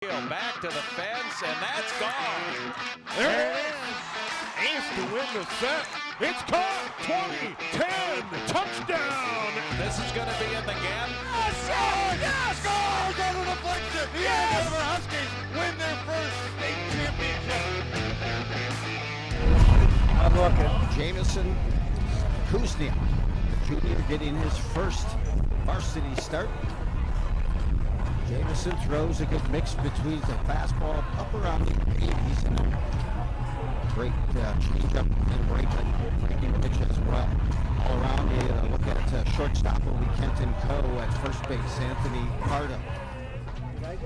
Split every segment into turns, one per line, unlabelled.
Back to the fence, and that's gone.
There it is. Ace to win the set. It's caught. 20-10 touchdown.
This is going to be in the gap.
Score! Yes! Score! Go to the deflection. The Andover Huskies win their first state championship.
I'm looking. Jamison Kuznia, junior, getting his first varsity start. Jamison throws a good mix between the fastball up around the 80s and a great changeup and breaking pitch as well. All around, you look at shortstop will be Kenton Coe, at first base Anthony Pardo. You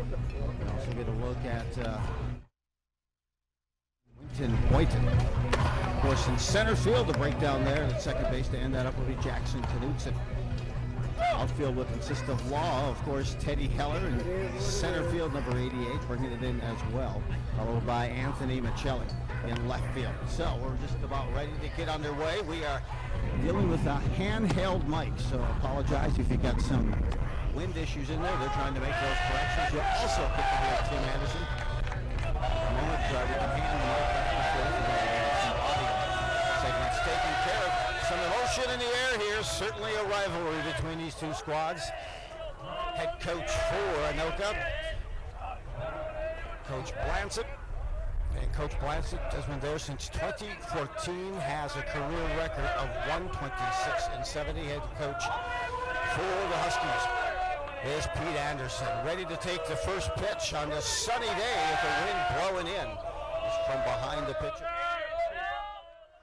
also get a look at Winton Boynton. Of course, in center field, the breakdown there, and at second base to end that up will be Jackson Knudsen. Outfield will consist of Law, of course, Teddy Heller, and center field number 88, bringing it in as well, followed by Anthony Michelli in left field. So we're just about ready to get underway. We are dealing with a handheld mic, so apologize if you got some wind issues in there. They're trying to make those corrections. You'll also get to hear Tim Anderson. In a moment, we can hand the mic back and forth, and some audio segments taken care of. Some emotion in the air here, certainly a rivalry between these two squads. Head coach for Anoka, Coach Blansett. And Coach Blansett has been there since 2014, has a career record of 126-70. Head coach for the Huskies is Pete Anderson, ready to take the first pitch on this sunny day with the wind blowing in. It's from behind the pitcher.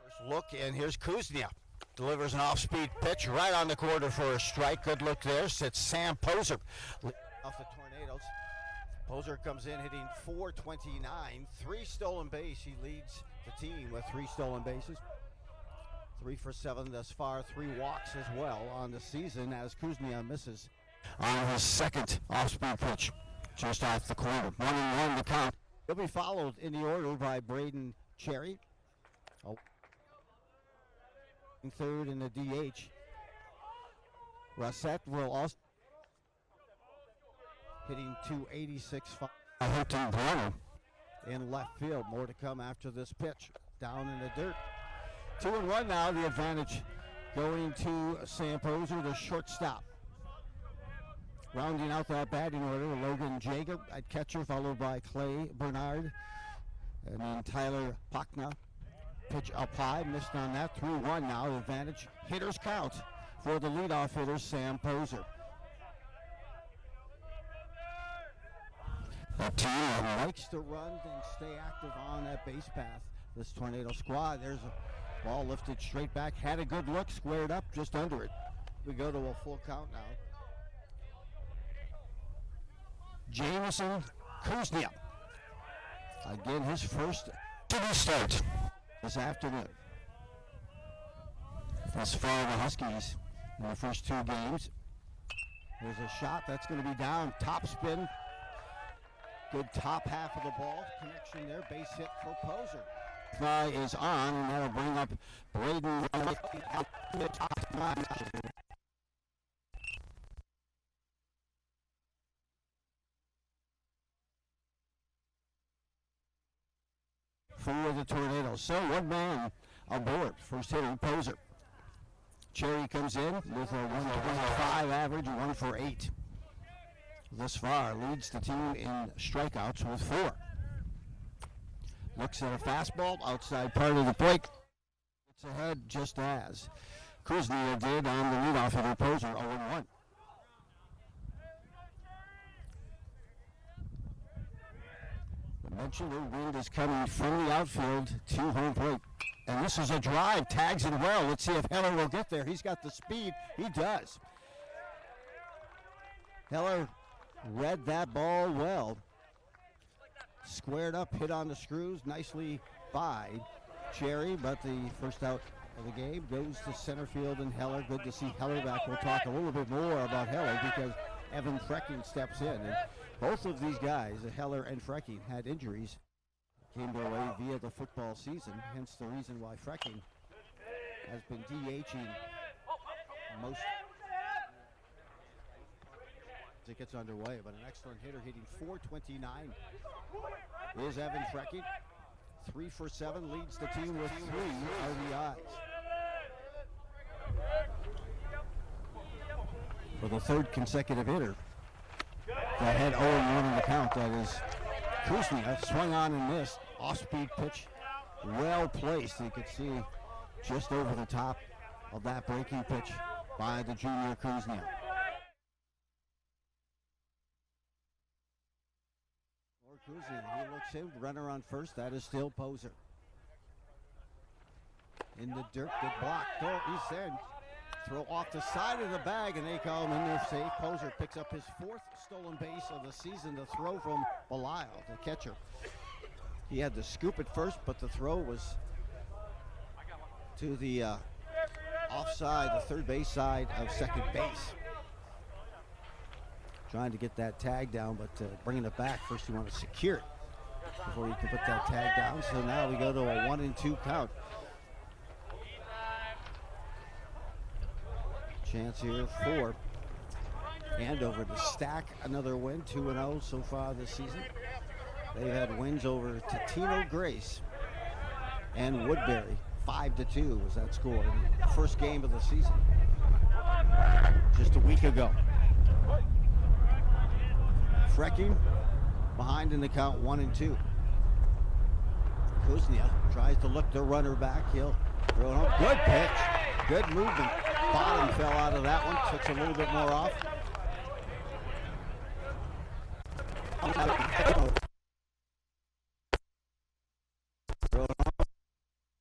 First look, and here's Kuznia. Delivers an off-speed pitch right on the corner for a strike. Good look there. Sits Sam Poser off the Tornadoes. Poser comes in hitting .429, 3 stolen base. He leads the team with 3 stolen bases. 3 for 7 thus far, 3 walks as well on the season as Kuznia misses on his second off-speed pitch just off the corner. 1-1 to count. He'll be followed in the order by Braden Cherry. Third in the DH. Rossett will also hitting .286. Hunting Brown in left field. More to come after this pitch. Down in the dirt. 2-1 now. The advantage going to Sam Poser, the shortstop. Rounding out that batting order, Logan Jager at catcher, followed by Clay Bernard, and then Tyler Pachna. Pitch up high, missed on that. 3-1 now. The advantage. Hitters count for the leadoff hitter, Sam Poser. The team likes to run and stay active on that base path. This Tornado squad. There's a ball lifted straight back. Had a good look, squared up just under it. We go to a full count now. Jamison Kuznia. Again, his first start this afternoon. Thus far, the Huskies in the first 2 games. There's a shot that's going to be down. Top spin. Good top half of the ball. Connection there. Base hit for Poser. Fly is on, and that'll bring up Braden. For the Tornadoes. So 1 man aboard. First hitter, Poser. Cherry comes in with a 125 average, 1 for 8. Thus far, leads the team in strikeouts with 4. Looks at a fastball outside part of the plate. It's ahead just as Kuznia did on the leadoff hitter, Poser, 0-1. Mentioned the wind is coming from the outfield to home plate. And this is a drive, tags it well. Let's see if Heller will get there. He's got the speed. He does. Heller read that ball well. Squared up, hit on the screws, nicely by Cherry, but the first out of the game goes to center field and Heller. Good to see Heller back. We'll talk a little bit more about Heller because Evan Frecking steps in. And both of these guys, Heller and Frecking, had injuries. Came their way via the football season, hence the reason why Frecking has been DHing most it gets underway, but an excellent hitter hitting .429 is Evan Frecky. 3 for 7, leads the team with 3 RBIs. For the third consecutive hitter that had 0-1 in the count, that is Kuznia. Swung on and missed. Off-speed pitch, well placed. You could see just over the top of that breaking pitch by the junior Kuznia. Kuznia, he looks in, runner on first, that is still Poser. In the dirt, good block. Oh, he's in. Throw off the side of the bag, and they call him in there safe. Poser picks up his 4th stolen base of the season. The throw from Belial, the catcher. He had to scoop it first, but the throw was to the offside, the third base side of second base. Trying to get that tag down, but bringing it back. First you want to secure it before you can put that tag down. So now we go to a 1-2 count. Chance here for Andover to stack another win, 2-0 so far this season. They've had wins over Totino Grace and Woodbury. 5-2 was that score in the first game of the season just a week ago. Frecky behind in the count, 1-2. Kuznia tries to look the runner back. He'll throw it home. Good pitch. Good movement. Bottom fell out of that one. Took a little bit more off.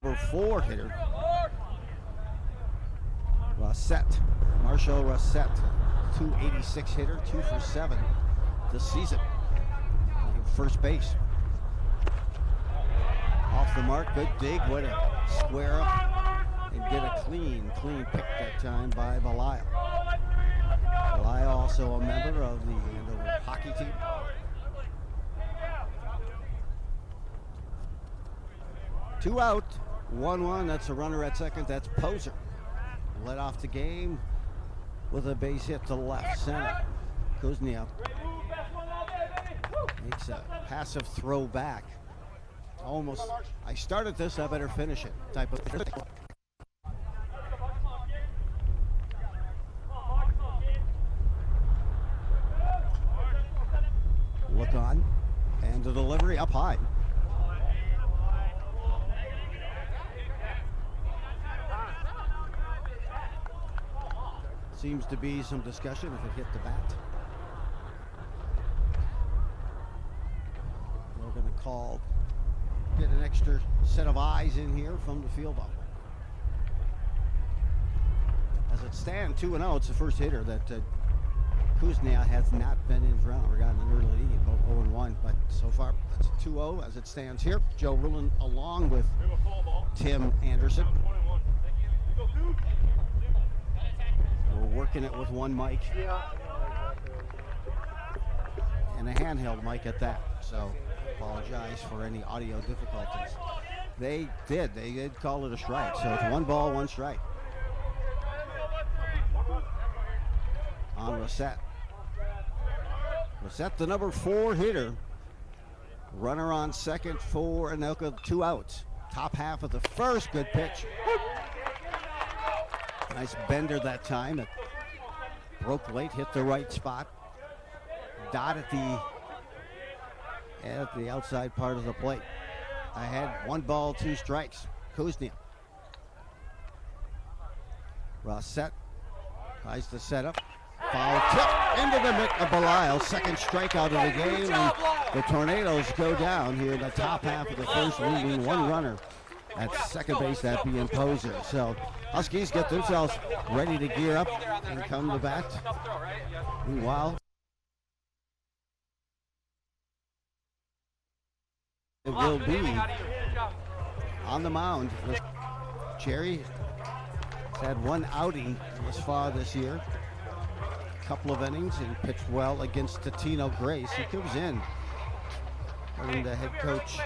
Number 4 hitter. Rossett. Marshall Rossett. 286 hitter. 2 for 7 this season. First base. Off the mark. Good dig. Way to square up and get a clean pick that time by Belial. Belial also a member of the Andover hockey team. Two out, 1-1. That's a runner at second. That's Poser. Led off the game with a base hit to left center. Kuznia makes a passive throw back. Almost, I started this, I better finish it type of. Look on, and the delivery up high. Seems to be some discussion if it hit the bat. We're going to get an extra set of eyes in here from the field umpire. As it stands, 2-0, it's the first hitter that Kuznia has not been in front. We're gotten an early lead, about 0-1, but so far it's 2-0 as it stands here. Joe Rulin along with Tim Anderson. We're working it with one mic and a handheld mic at that, so apologize for any audio difficulties. They did call it a strike, so it's 1 ball, 1 strike on Rossett. Rossett, the number 4 hitter. Runner on second for Anoka, 2 outs. Top half of the first, good pitch. Nice bender that time. It broke late, hit the right spot. Dot at the outside part of the plate. I had 1 ball, 2 strikes. Kuznia. Rossett tries to set up. Foul tip into the mitt of Belial. Second strikeout of the game. And the Tornadoes go down here in the top half of the first, leaving 1 runner at second base, that being Poser. So Huskies get themselves ready to gear up and come to bat. Meanwhile, it will be on the mound. Cherry has had 1 outing thus far this year. A couple of innings and pitched well against Totino Grace. He comes in. And the head coach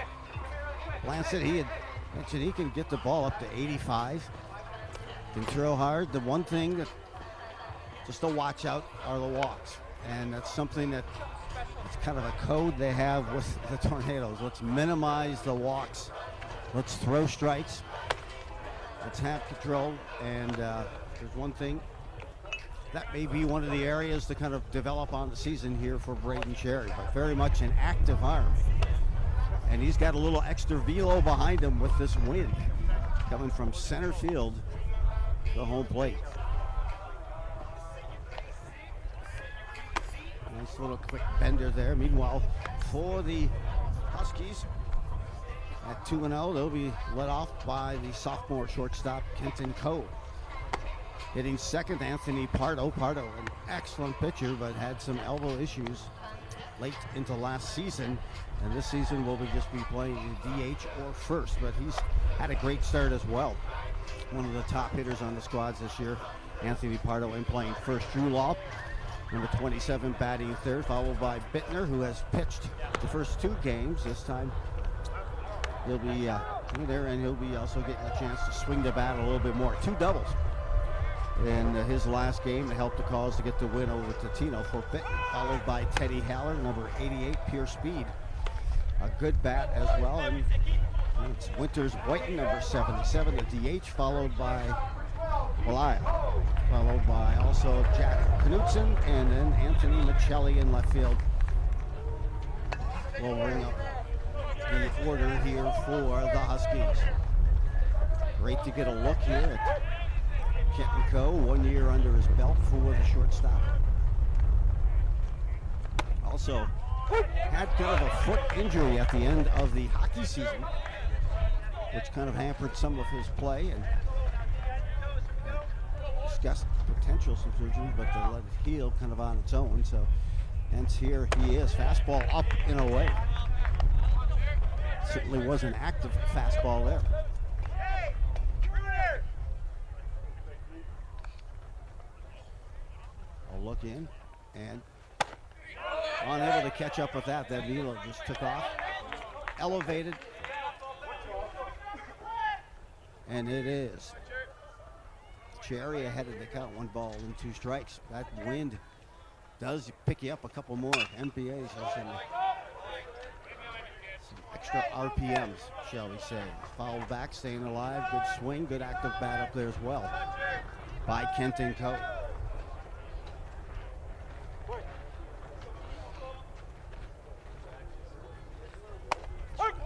Lancet, he had mentioned he can get the ball up to 85. Can throw hard. The one thing that just to watch out are the walks. And that's something that it's kind of a code they have with the Tornadoes. Let's minimize the walks. Let's throw strikes. Let's have control. And there's one thing that may be one of the areas to kind of develop on the season here for Braden Cherry, but very much an active arm. And he's got a little extra velo behind him with this wind coming from center field to home plate. Nice little quick bender there. Meanwhile, for the Huskies at 2-0, they'll be led off by the sophomore shortstop, Kenton Coe. Hitting second, Anthony Pardo. Pardo, an excellent pitcher, but had some elbow issues late into last season. And this season will just be playing DH or first, but he's had a great start as well. One of the top hitters on the squads this year, Anthony Pardo, in playing first. Drew Law, number 27, batting third, followed by Bittner, who has pitched the first 2 games. This time he'll be there, and he'll be also getting a chance to swing the bat a little bit more. 2 doubles in his last game to help the cause to get the win over Totino for Bittner, followed by Teddy Haller, number 88, pure speed. A good bat as well, and it's Winters Whiten, number 77, the DH, followed by Malaya, followed by also Jack Knutson, and then Anthony Michelli in left field. We'll bring up the order here for the Huskies. Great to get a look here at Kenton Coe, 1 year under his belt for the shortstop. Also had kind of a foot injury at the end of the hockey season, which kind of hampered some of his play, and discussed potential some surgery, but they let it heal kind of on its own. So hence here he is, fastball up and away. Certainly was an active fastball there. A look in, and unable to catch up with that. That velo just took off, elevated, and it is Cherry ahead of the count, 1-2 strikes. That wind does pick you up a couple more MPAs, or some extra RPMs, shall we say. Foul back, staying alive, good swing, good active bat up there as well by Kenton Coe.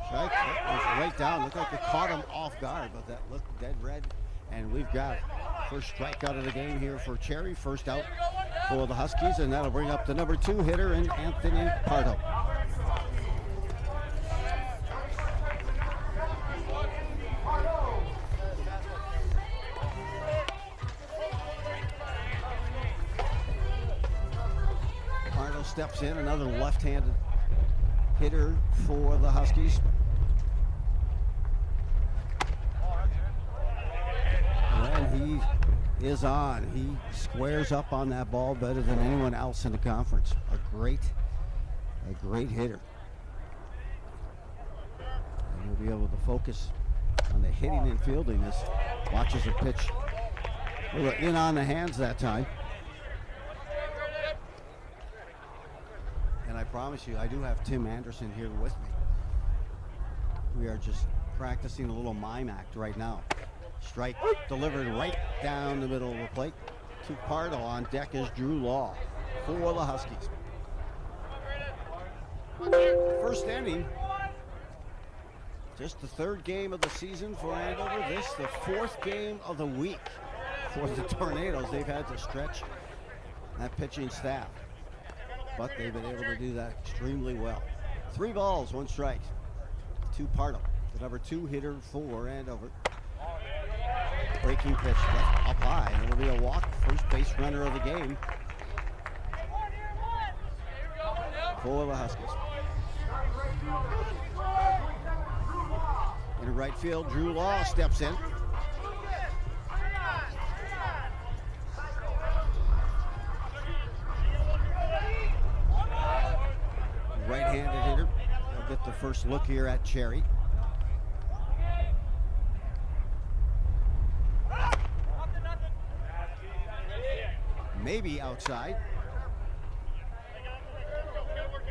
Strike, that was right down. Looked like it caught him off guard, but that looked dead red. And we've got first strikeout of the game here for Cherry. First out for the Huskies, and that'll bring up the number 2 hitter in Anthony Pardo. Pardo steps in, another left-handed hitter for the Huskies. And he is on. He squares up on that ball better than anyone else in the conference. A great hitter. And he'll be able to focus on the hitting and fielding as watches a pitch a little in on the hands that time. And I promise you, I do have Tim Anderson here with me. We are just practicing a little mime act right now. Strike delivered right down the middle of the plate. To Pardo. On deck is Drew Law for the Huskies. First inning. Just the 3rd game of the season for Andover. This the 4th game of the week for the Tornadoes. They've had to stretch that pitching staff, but they've been able to do that extremely well. 3 balls, 1 strike. To Pardo, the number 2 hitter for Andover. Breaking pitch left up high, and it'll be a walk. First base runner of the game for the Huskies. In right field, Drew Law steps in. Right-handed hitter. They'll get the first look here at Cherry. Maybe outside.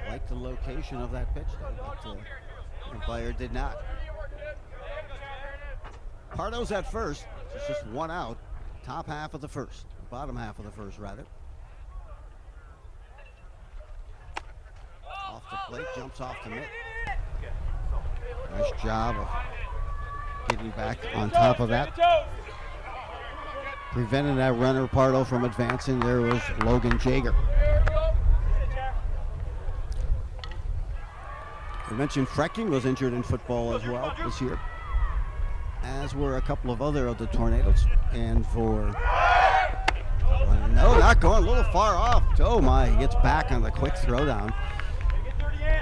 liked the location of that pitch, but the umpire did not. Pardo's at first. It's just one out. Top half of the first. Bottom half of the first, rather. Off the plate, jumps off the mitt. Nice job of getting back on top of that. Preventing that runner, Pardo, from advancing. There was Logan Jager. We mentioned Frecking was injured in football as well this year, as were a couple of other of the Tornadoes. And for, no, not going, a little far off. Oh my, he gets back on the quick throwdown.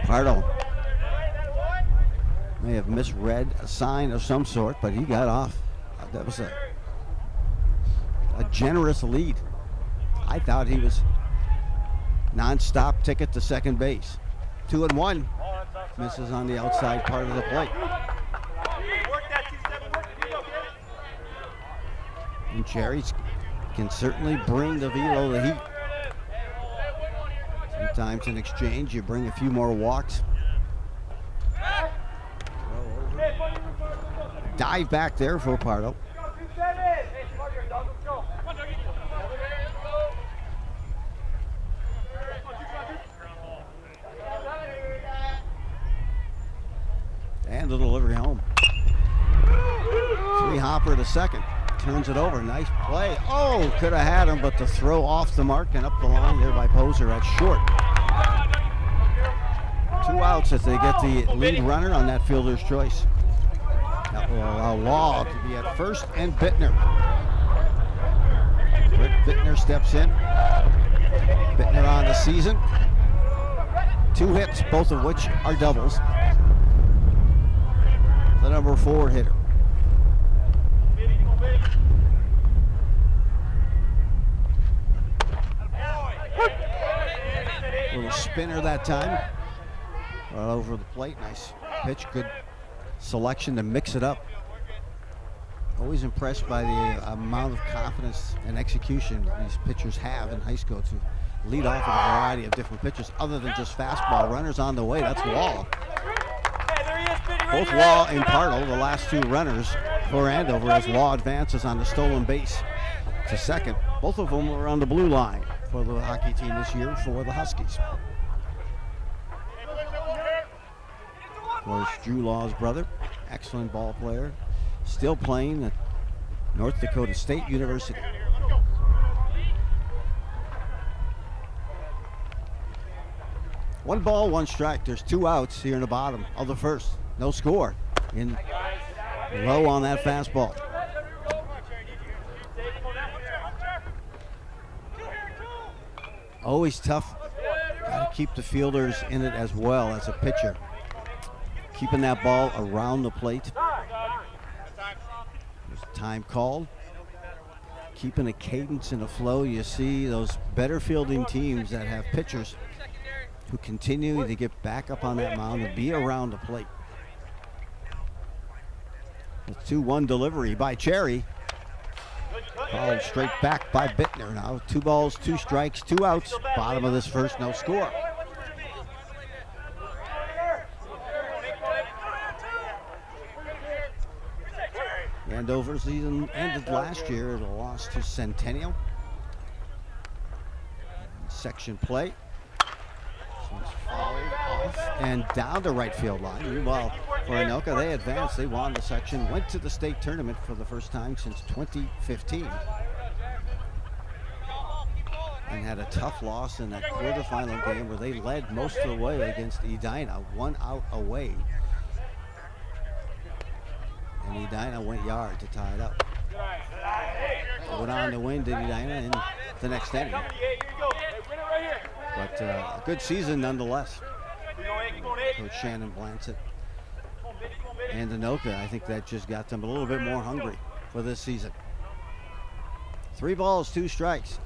Pardo may have misread a sign of some sort, but he got off. That was a generous lead. I thought he was non-stop ticket to second base. 2-1. Misses on the outside part of the plate. And Cherries can certainly bring the velo the heat. Sometimes in exchange you bring a few more walks. Dive back there for Pardo. And the delivery home. Three hopper to second. Turns it over. Nice play. Oh, could have had him, but the throw off the mark and up the line there by Poser at short. 2 outs as they get the lead runner on that fielder's choice. That will allow Law to be at first and Bittner. Rick Bittner steps in. Bittner on the season. 2 hits, both of which are doubles. The number 4 hitter. Little spinner that time. Right over the plate. Nice pitch. Good selection to mix it up. Always impressed by the amount of confidence and execution these pitchers have in high school to lead off with a variety of different pitches other than just fastball. Runners on the way. That's Wall. Both Law and Pardo, the last 2 runners for Andover, as Law advances on the stolen base to second. Both of them were on the blue line for the hockey team this year for the Huskies. Of course, Drew Law's brother, excellent ball player, still playing at North Dakota State University. One ball, 1 strike. There's 2 outs here in the bottom of the first. No score. In low on that fastball. Always tough. Got to keep the fielders in it as well as a pitcher. Keeping that ball around the plate. There's time called. Keeping a cadence and a flow. You see those better fielding teams that have pitchers who continue to get back up on that mound and be around the plate. The 2-1 delivery by Cherry. Called straight back by Bittner. Now 2 balls, 2 strikes, 2 outs. Bottom of this first, no score. Andover season ended last year at a loss to Centennial. Section play. Fouled off and down the right field line. Meanwhile, for Anoka, they advanced. They won the section, went to the state tournament for the first time since 2015. And had a tough loss in that quarterfinal game where they led most of the way against Edina, 1 out away. And Edina went yard to tie it up. They went on to win to Edina in the next inning. But a good season nonetheless. Coach Shannon Blancett and Anoka, I think that just got them a little bit more hungry for this season. 3 balls, 2 strikes.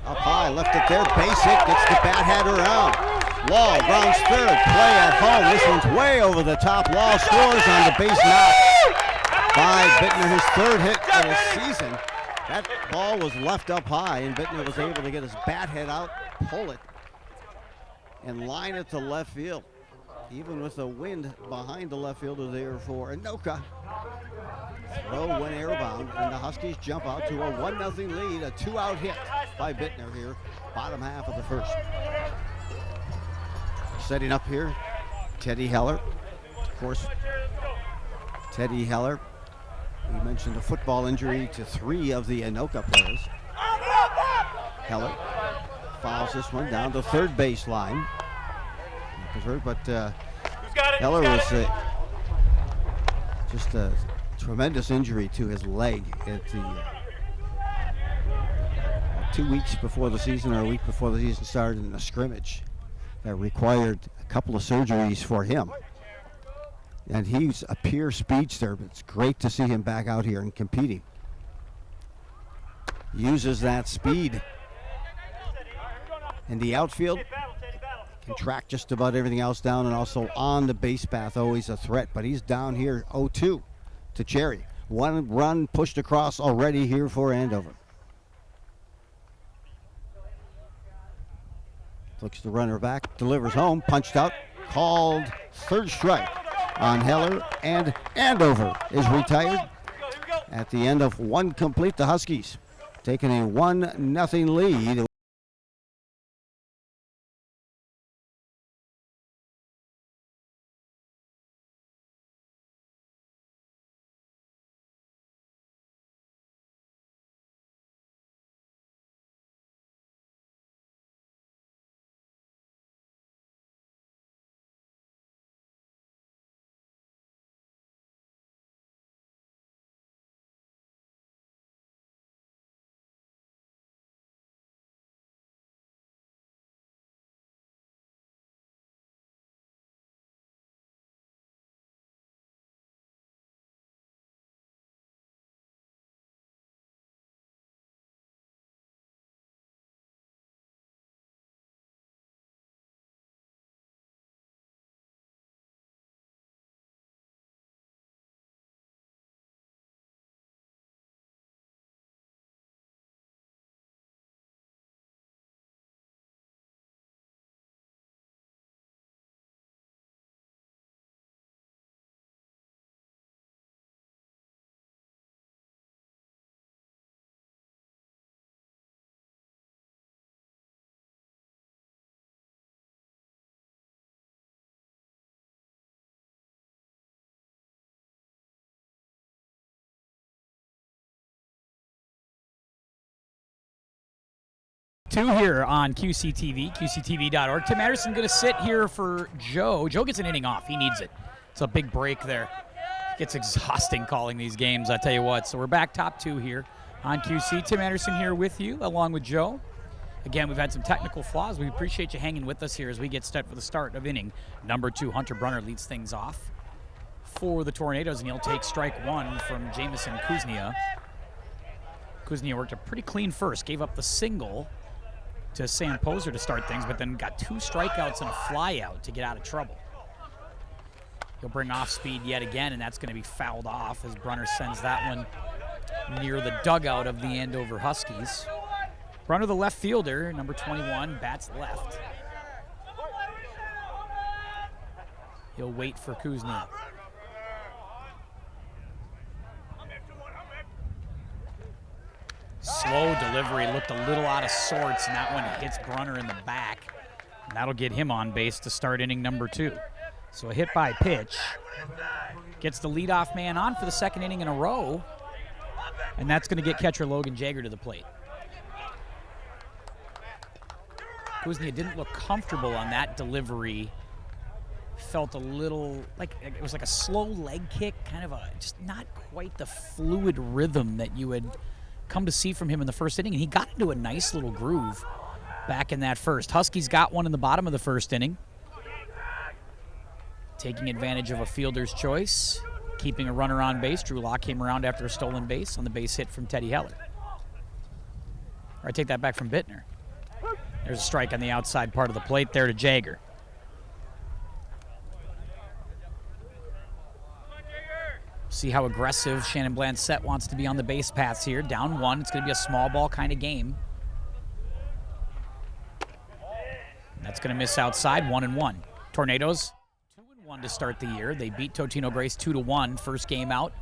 Up high, left it there, base hit, gets the bat hat around. Law grounds third, play at home. This one's way over the top. Law scores on the base knock by Bittner, his 3rd hit of the season. That ball was left up high, and Bittner was able to get his bat head out, pull it, and line it to left field. Even with the wind behind the left fielder there for Anoka. Throw went airbound, and the Huskies jump out to a 1-0 lead, a 2-out hit by Bittner here, bottom half of the first. Setting up here, Teddy Heller. Of course, Teddy Heller, we mentioned a football injury to 3 of the Anoka players. Heller fouls this one down the third base line. But Heller was just a tremendous injury to his leg at the 2 weeks before the season, or a week before the season started, in a scrimmage that required a couple of surgeries for him. And he's a pure speedster, but it's great to see him back out here and competing. Uses that speed in the outfield. Can track just about everything else down, and also on the base path, always a threat. But he's down here 0-2 to Cherry. 1 run pushed across already here for Andover. Looks the runner back, delivers home, punched out, called third strike on Heller, and Andover is retired at the end of 1 complete. The Huskies taking a 1-0 lead.
Two here on QCTV, QCTV.org. Tim Anderson going to sit here for Joe. Joe gets an inning off. He needs it. It's a big break there. It gets exhausting calling these games, I tell you what. So we're back top 2 here on QC. Tim Anderson here with you, along with Joe. Again, we've had some technical flaws. We appreciate you hanging with us here as we get set for the start of inning number 2. Hunter Brunner leads things off for the Tornadoes, and he'll take strike 1 from Jamison Kuznia. Kuznia worked a pretty clean first, gave up the single to Sam Poser to start things, but then got 2 strikeouts and a fly out to get out of trouble. He'll bring off speed yet again, and that's going to be fouled off as Brunner sends that one near the dugout of the Andover Huskies. Brunner, the left fielder, number 21, bats left. He'll wait for Kuznia. Slow delivery, looked a little out of sorts, and that one hits Brunner in the back. And that'll get him on base to start inning number 2. So a hit by pitch. Gets the leadoff man on for the 2nd inning in a row. And that's going to get catcher Logan Jager to the plate. Kuznia didn't look comfortable on that delivery. Felt a little like it was like a slow leg kick, kind of a just not quite the fluid rhythm that you had come to see from him in the first inning, and he got into a nice little groove back in that first. Huskies got one in the bottom of the first inning, taking advantage of a fielder's choice, keeping a runner on base. Drew Law came around after a stolen base on the base hit from Teddy Heller. Or I take that back from Bittner. There's a strike on the outside part of the plate there to Jager. See how aggressive Shannon Blanchette wants to be on the base paths here. Down 1. It's going to be a small ball kind of game. And that's That's going to miss outside, 1-1. Tornadoes, 2-1 to start the year. They beat Totino Grace 2-1, first game out.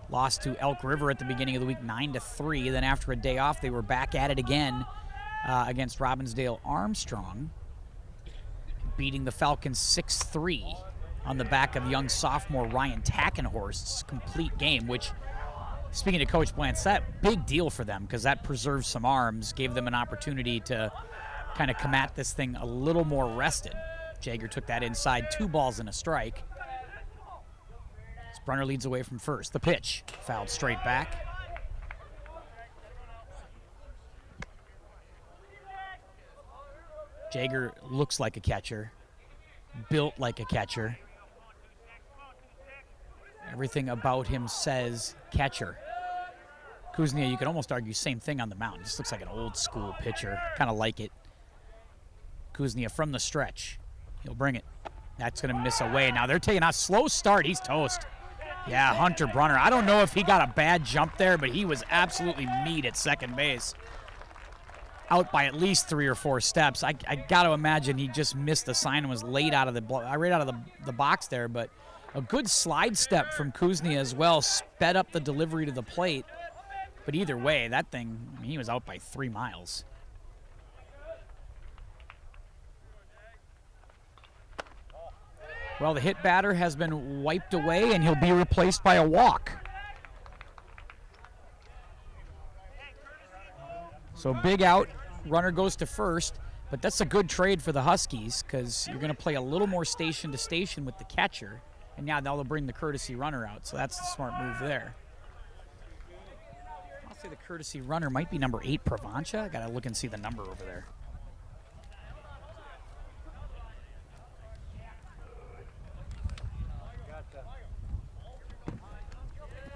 Lost to Elk River at the beginning of the week, 9-3. Then after a day off, they were back at it again against Robbinsdale Armstrong, beating the Falcons 6-3 on the back of young sophomore Ryan Tackenhorst's complete game, which, speaking to Coach Blancett, big deal for them because that preserved some arms, gave them an opportunity to kind of come at this thing a little more rested. Jager took that inside, 2 balls and a strike. Brunner leads away from first. The pitch, fouled straight back. Jager looks like a catcher, built like a catcher. Everything about him says catcher. Kuznia, you could almost argue same thing on the mound. Just looks like an old school pitcher, kind of like it. Kuznia from the stretch. He'll bring it. That's going to miss away. Now they're taking a slow start. He's toast. Yeah, Hunter Brunner. I don't know if he got a bad jump there, but he was absolutely meat at second base. Out by at least 3 or 4 steps. I got to imagine he just missed the sign and was late out of the box there, but a good slide step from Kuznia as well, sped up the delivery to the plate. But either way, that thing, I mean, he was out by 3 miles. Well, the hit batter has been wiped away, and he'll be replaced by a walk. So big out, runner goes to first, but that's a good trade for the Huskies because you're going to play a little more station to station with the catcher, and now they'll bring the courtesy runner out, so that's the smart move there. I'll say the courtesy runner might be number 8, Provancha. I got to look and see the number over there.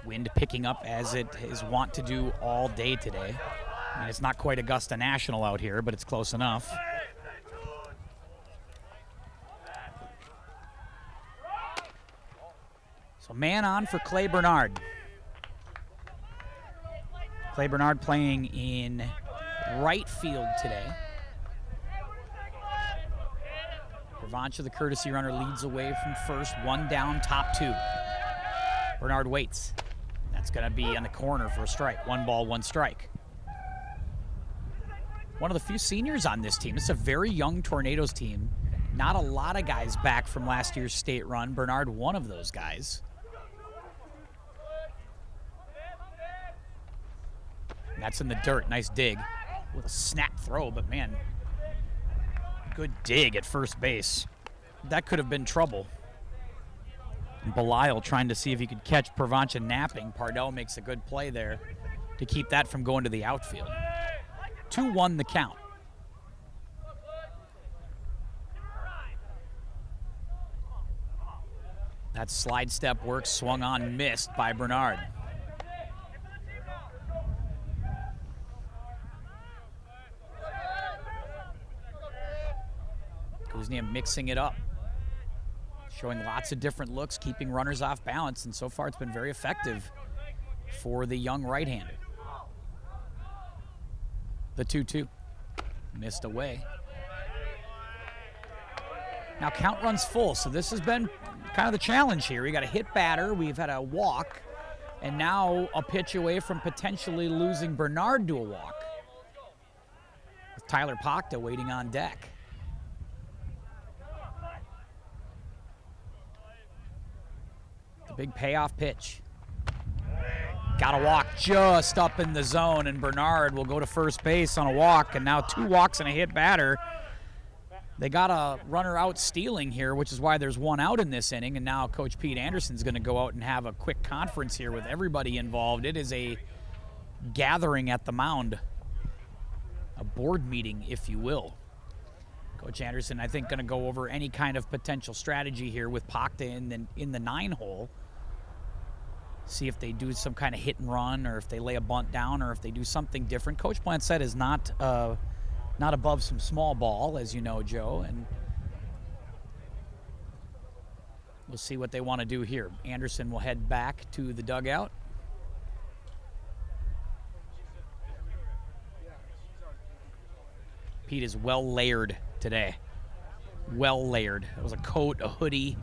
Wind picking up as it is wont to do all day today. I mean, it's not quite Augusta National out here, but it's close enough. So man on for Clay Bernard. Clay Bernard playing in right field today. Provancha, the courtesy runner, leads away from first. 1 down, top 2. Bernard waits. That's going to be on the corner for a strike. 1 ball, 1 strike. One of the few seniors on this team. It's a very young Tornadoes team. Not a lot of guys back from last year's state run. Bernard, one of those guys. And that's in the dirt. Nice dig with a snap throw, but man, good dig at first base. That could have been trouble. Belial trying to see if he could catch Provancha napping. Pardell makes a good play there to keep that from going to the outfield. 2-1 the count. That slide step work, swung on, missed by Bernard. Kuznia mixing it up. Showing lots of different looks, keeping runners off balance, and so far it's been very effective for the young right-hander. The 2-2, missed away. Now count runs full, so this has been kind of the challenge here. We got a hit batter, we've had a walk, and now a pitch away from potentially losing Bernard to a walk, with Tyler Pachta waiting on deck. Big payoff pitch. Got a walk just up in the zone, and Bernard will go to first base on a walk, and now 2 walks and a hit batter. They got a runner out stealing here, which is why there's 1 out in this inning, and now Coach Pete Anderson's going to go out and have a quick conference here with everybody involved. It is a gathering at the mound, a board meeting, if you will. Coach Anderson, I think, going to go over any kind of potential strategy here with Pachta in the 9-hole. See if they do some kind of hit and run, or if they lay a bunt down, or if they do something different. Coach Blancett is not above some small ball, as you know, Joe, and we'll see what they want to do here. Anderson will head back to the dugout. Pete is well layered today. well layered. It was a coat, a hoodie.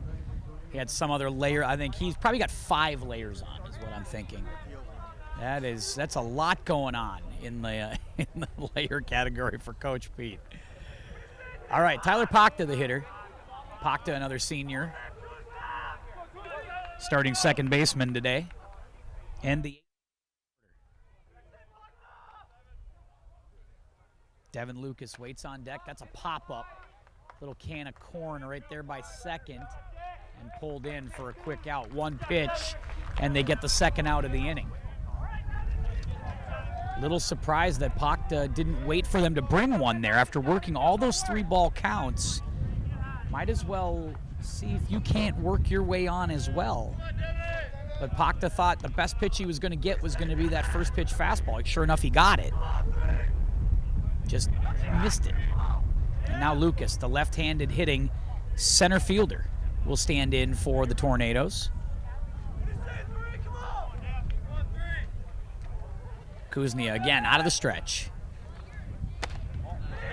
He had some other layer. I think he's probably got 5 layers on, is what I'm thinking. That's a lot going on in the layer category for Coach Pete. All right, Tyler Pachta, the hitter. Pachta, another senior, starting second baseman today. And the Devin Lucas waits on deck. That's a pop-up. Little can of corn right there by second, and pulled in for a quick out. 1 pitch, and they get the second out of the inning. Little surprised that Pachta didn't wait for them to bring one there after working all those 3-ball counts. Might as well see if you can't work your way on as well. But Pachta thought the best pitch he was going to get was going to be that first pitch fastball. Sure enough, he got it. Just missed it. And now Lucas, the left-handed hitting center fielder, will stand in for the Tornadoes. Kuznia again out of the stretch.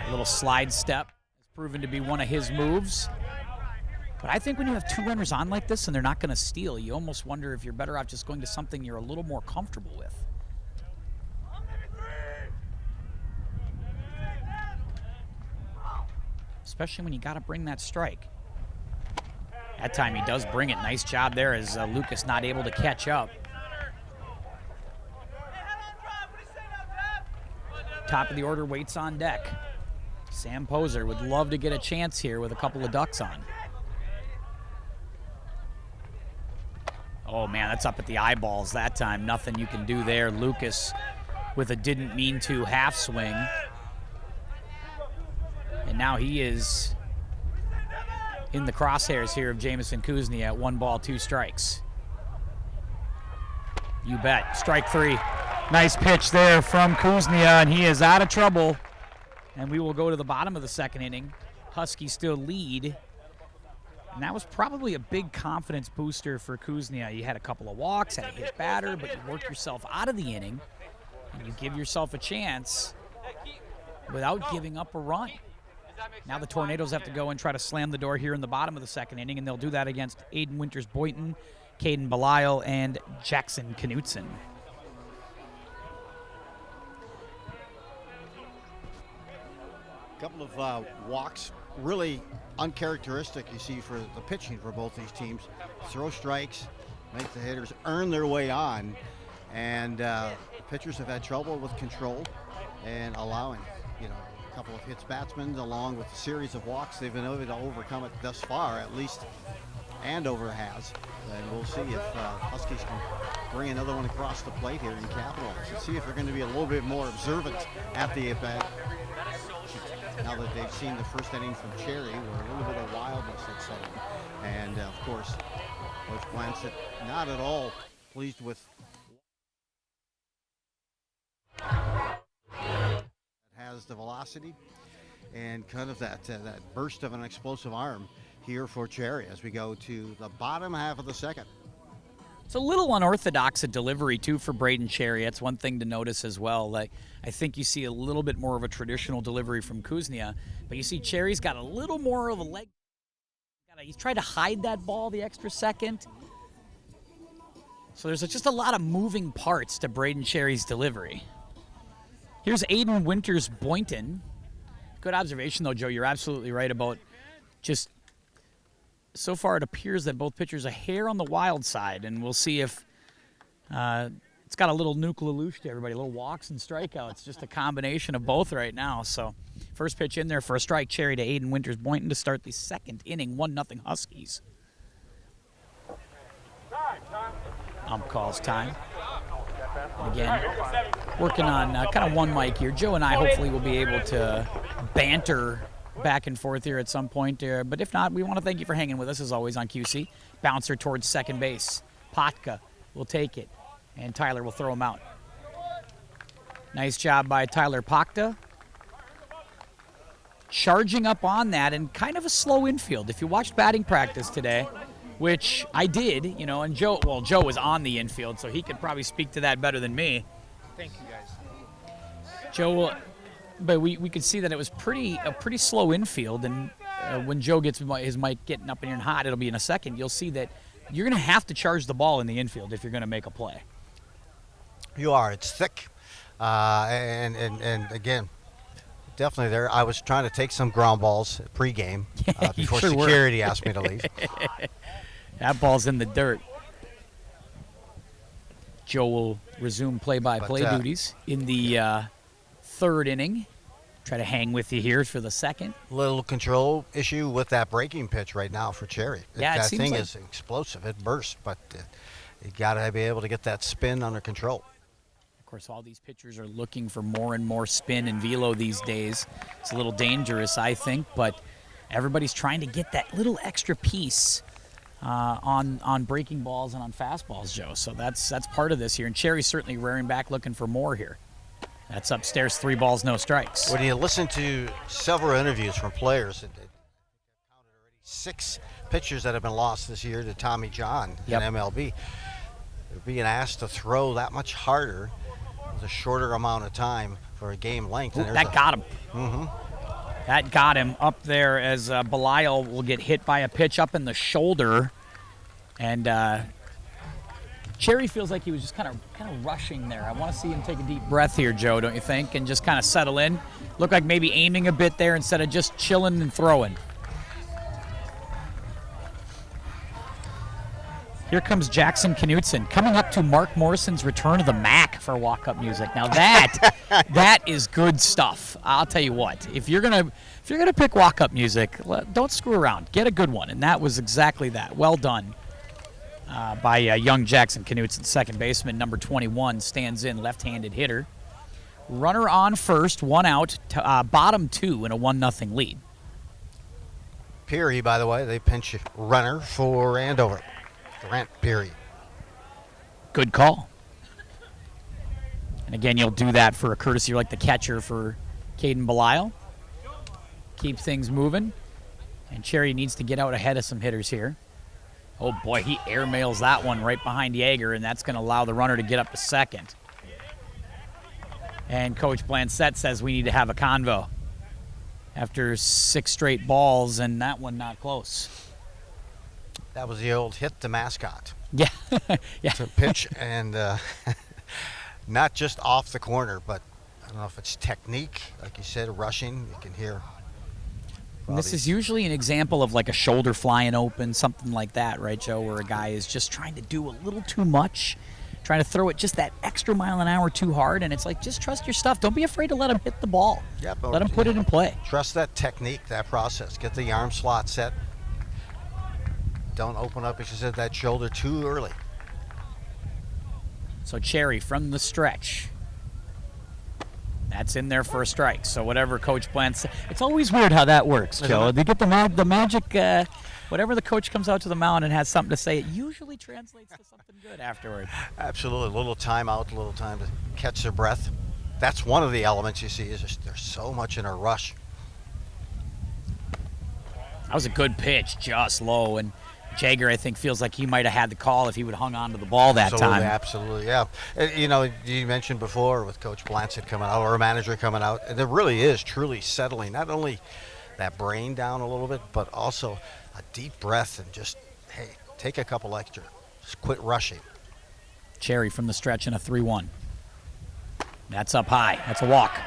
A little slide step has proven to be one of his moves. But I think when you have 2 runners on like this and they're not going to steal, you almost wonder if you're better off just going to something you're a little more comfortable with. Especially when you got to bring that strike. That time he does bring it. Nice job there as Lucas not able to catch up. Top of the order waits on deck. Sam Poser would love to get a chance here with a couple of ducks on. Oh man, that's up at the eyeballs that time. Nothing you can do there. Lucas with a didn't mean to half swing. And now he is in the crosshairs here of Jamison Kuznia at 1 ball, 2 strikes. You bet. Strike 3. Nice pitch there from Kuznia, and he is out of trouble. And we will go to the bottom of the second inning. Huskies still lead. And that was probably a big confidence booster for Kuznia. You had a couple of walks, had a hit batter, but you work yourself out of the inning, and you give yourself a chance without giving up a run. Now the Tornadoes have to go and try to slam the door here in the bottom of the second inning, and they'll do that against Aiden Winters-Boynton, Caden Belisle, and Jackson Knutson.
A couple of walks, really uncharacteristic, you see, for the pitching for both these teams. Throw strikes, make the hitters earn their way on, and the pitchers have had trouble with control and allowing, a couple of hits batsmen along with a series of walks. They've been able to overcome it thus far, at least Andover has, and we'll see if Huskies can bring another one across the plate here and capitalize. Let's see if they're going to be a little bit more observant at the at-bat. Now that they've seen the first inning from Cherry, where a little bit of wildness had set in. And of course, Coach Blanchett not at all pleased with that has the velocity and kind of that burst of an explosive arm here for Cherry as we go to the bottom half of the second.
It's a little unorthodox a delivery, too, for Braden Cherry. That's one thing to notice as well. I think you see a little bit more of a traditional delivery from Kuznia, but you see Cherry's got a little more of a leg. He's tried to hide that ball the extra second. So there's just a lot of moving parts to Braden Cherry's delivery. Here's Aiden Winters-Boynton. Good observation, though, Joe. You're absolutely right about just so far it appears that both pitchers are hair on the wild side, and we'll see if it's got a little Nuke LaLoosh to everybody, little walks and strikeouts, just a combination of both right now. So first pitch in there for a strike, Cherry to Aiden Winters-Boynton to start the second inning, 1-0 Huskies. Calls time. And again, working on kind of one mic here. Joe and I hopefully will be able to banter back and forth here at some point. But if not, we want to thank you for hanging with us as always on QC. Bouncer towards second base. Pachta will take it, and Tyler will throw him out. Nice job by Tyler Pachta. Charging up on that, and kind of a slow infield. If you watched batting practice today, which I did, and Joe was on the infield, so he could probably speak to that better than me.
Thank you, guys.
Joe, but we could see that it was a pretty slow infield, and when Joe gets his mic getting up in here and hot, it'll be in a second, you'll see that you're going to have to charge the ball in the infield if you're going to make a play.
You are. It's thick. And again, definitely there. I was trying to take some ground balls pregame before
sure
security asked me to leave.
That ball's in the dirt. Joe will resume play-by-play duties in the third inning. Try to hang with you here for the second.
Little control issue with that breaking pitch right now for Cherry.
Yeah,
that
it seems
thing
like
is explosive. It bursts, but you got to be able to get that spin under control.
Of course, all these pitchers are looking for more and more spin and velo these days. It's a little dangerous, I think, but everybody's trying to get that little extra piece on breaking balls and on fastballs, Joe. So that's part of this here. And Cherry's certainly rearing back looking for more here. That's upstairs, 3 balls, no strikes.
When you listen to several interviews from players, it counted already 6 pitchers that have been lost this year to Tommy John in MLB. They're being asked to throw that much harder with a shorter amount of time for a game length.
Ooh, that got him.
Mm-hmm.
That got him up there as Belial will get hit by a pitch up in the shoulder. And Cherry feels like he was just kind of rushing there. I want to see him take a deep breath here, Joe, don't you think? And just kind of settle in. Look like maybe aiming a bit there instead of just chilling and throwing. Here comes Jackson Knutson coming up to Mark Morrison's Return of the Mac for walk-up music. Now that is good stuff. I'll tell you what. If you're gonna pick walk-up music, don't screw around. Get a good one, and that was exactly that. Well done by young Jackson Knutson, second baseman, number 21, stands in, left-handed hitter. Runner on first, 1 out, bottom 2 in a 1-0 lead.
Peary, by the way, they pinch runner for Andover. Grant Peary.
Good call. And again, you'll do that for a courtesy like the catcher for Caden Belial. Keep things moving. And Cherry needs to get out ahead of some hitters here. Oh boy, he airmails that one right behind Yeager, and that's going to allow the runner to get up to second. And Coach Blansett says we need to have a convo after 6 straight balls, and that one not close.
That was the old hit the mascot.
Yeah. Yeah.
To pitch and not just off the corner, but I don't know if it's technique, like you said, rushing. You can hear.
This is usually an example of like a shoulder flying open, something like that, right, Joe, where a guy is just trying to do a little too much, trying to throw it just that extra mile an hour too hard, and it's like, just trust your stuff. Don't be afraid to let him hit the ball.
Yep,
let him put it in play.
Trust that technique, that process. Get the arm slot set. Don't open up, as you said, that shoulder too early.
So Cherry from the stretch. That's in there for a strike. So whatever Coach Bland said. It's always weird how that works, Joe. They get the magic, whatever the coach comes out to the mound and has something to say, it usually translates to something good afterward.
Absolutely. A little time out, a little time to catch their breath. That's one of the elements you see is just there's so much in a rush.
That was a good pitch, just low. And Jager, I think, feels like he might have had the call if he would have hung on to the ball that time.
Absolutely, yeah. You know, you mentioned before with Coach Blansett coming out, or a manager coming out, and it really is truly settling not only that brain down a little bit, but also a deep breath and just, hey, take a couple extra. Just quit rushing.
Cherry from the stretch in a 3-1. That's up high. That's a walk.